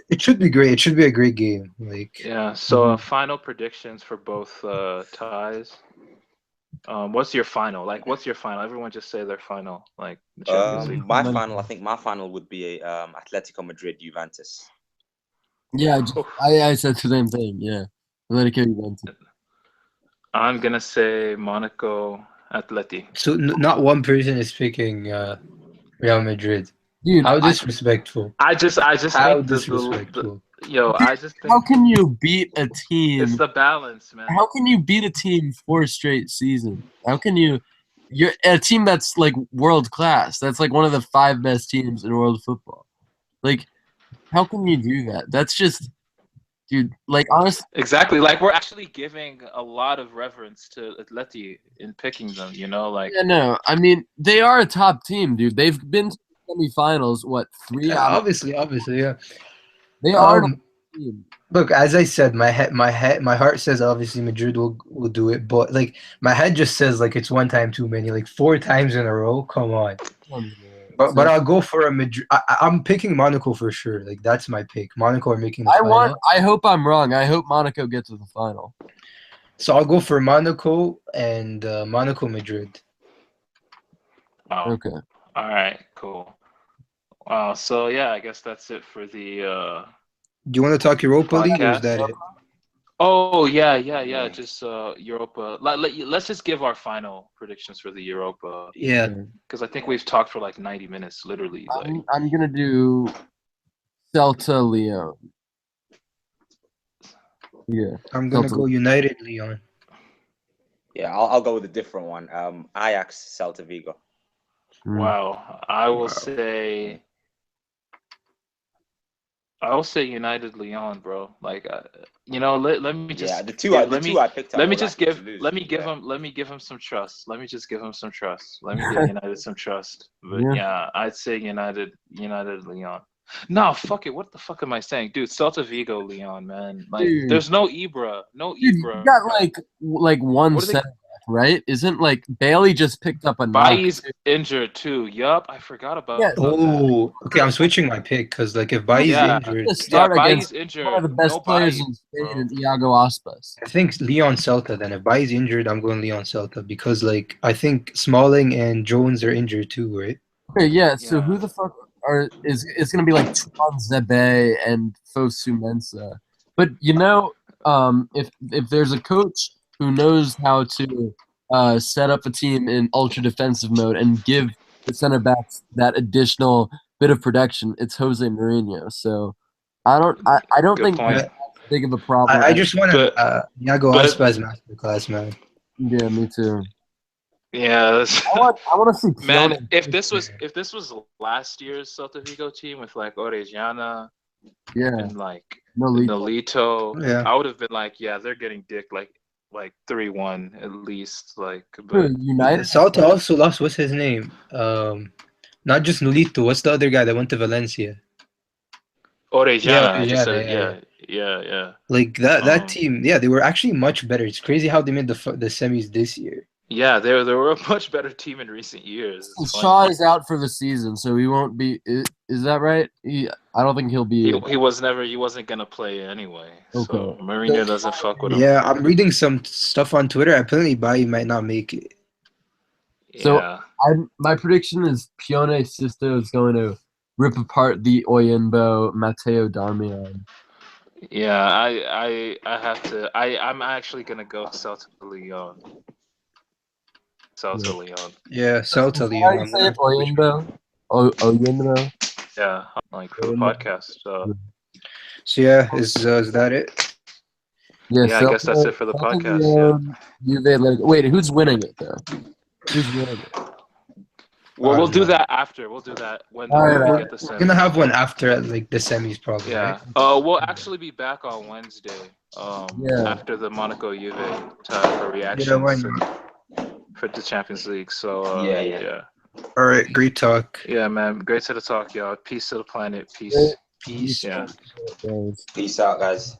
it should be great. It should be a great game. Like Yeah. So final predictions for both ties. What's your final? Like, what's your final? Everyone just say their final. Like the Champions League. My final, I think my final would be Atletico Madrid Juventus. Yeah, I said the same thing. Yeah, Atletico Juventus. I'm gonna say Monaco Atleti. so, not one person is picking Real Madrid. Dude, How disrespectful! I just How think disrespectful! I just think how can you beat a team? it's the balance, man. How can you beat a team 4 straight seasons? How can you? You're a team that's like world class. That's like one of the 5 best teams in world football. Like, how can you do that? That's just, dude. Like, honestly, Exactly. Like we're actually giving a lot of reverence to Atleti in picking them. Like yeah, no. I mean, they are a top team, dude. They've been to semifinals. What 3 Yeah, out of? obviously, yeah. They are a team. Look, as I said, my heart says obviously Madrid will do it, but like my head just says like it's one time too many, like 4 times in a row. Come on. But I'll go for a Madrid. I'm picking Monaco for sure. Like that's my pick. Monaco are making the final. I hope I'm wrong. I hope Monaco gets to the final. So I'll go for Monaco and Monaco Madrid. Oh, Okay. all right, cool. So yeah, I guess that's it for the Do you want to talk Europa League or is podcast. that it? Oh yeah. Just Europa. Let's just give our final predictions for the Europa, Yeah. because I think we've talked for like 90 minutes, literally. Like I'm gonna do Celta Leon. Yeah. I'm gonna Celta. go United Leon. Yeah, I'll go with a different one. Ajax Celta Vigo. wow, I will say United Leon, bro. Like let me just Yeah, the two I picked up. let me were just likely give to lose, let me to be give fair. him let me give him some trust. Let me just give him some trust. Let me give United some trust. But Yeah. yeah, I'd say United Leon. No, fuck it. What the fuck am I saying, dude? Celta Vigo Leon, man. Like Dude. there's no Ibra, no Dude, Ibra. you got like one What are they- center back right? Isn't like Bailey just picked up a knock? Bailly's injured too. Yup, I forgot about Yeah. that. Oh, okay. I'm switching my pick because like if Bailly's Yeah. injured, To start Bailly's against injured. one of the best No players Bailly, in Spain, bro. and Iago Aspas. I think Leon Celta. Then if Bailly's injured, I'm going Leon Celta because like I think Smalling and Jones are injured too, right? Okay, yeah. So Yeah. who the fuck is it's gonna be like Tron Zebe and Fosu Mensah. But if there's a coach who knows how to set up a team in ultra defensive mode and give the center backs that additional bit of protection, it's Jose Mourinho. So I don't Good think point. that's big of a problem. I just want But- to Iago but- Aspas masterclass, man. Yeah, me too. Yeah. that's- I want to see Man, Pione. if this was last year's Celta Vigo team with like Orellana Yeah, and like no lead. Nolito, Yeah. I would have been like, yeah, they're getting dick like 3-1 at least. Like, Who, but United. Celta also lost. What's his name? Not just Nolito. What's the other guy that went to Valencia? Orellana, I just Orellana, said, yeah. Like that Um, team. Yeah, they were actually much better. It's crazy how they made the semis this year. Yeah, they were a much better team in recent years. It's funny. Shaw is out for the season, so he won't be. Is that right? I don't think he'll be. He wasn't gonna play anyway. So Okay. Mourinho doesn't fuck with him. Yeah, I'm reading some stuff on Twitter. Apparently, Bailly might not make it. So- Yeah. My prediction is Pione Sisto is going to rip apart the Oyinbo Matteo Darmian. Yeah, I have to. I'm actually gonna go Celta Leon. Celta Leon. Yeah, Celta How Leon. do you I'm say gonna it? Oyinbo? Oyinbo? Yeah, like for the podcast. So yeah, is that it? Yeah, I guess that's it for the Celta podcast, Leon, Juve, Atletico. Wait, who's winning it though? Who's winning it? Well, I we'll don't do know. that after. We'll do that when All right, we all get the We're gonna semis. have one after like the semis, probably. Yeah. Right? We'll actually be back on Wednesday. Yeah. After the Monaco Juve time for reactions Yeah, why not? for the Champions League. So Yeah. All right, great talk. Yeah, man. Great to talk, y'all. Peace to the planet. Peace. Great. Peace. Yeah. Guys. Peace out, guys.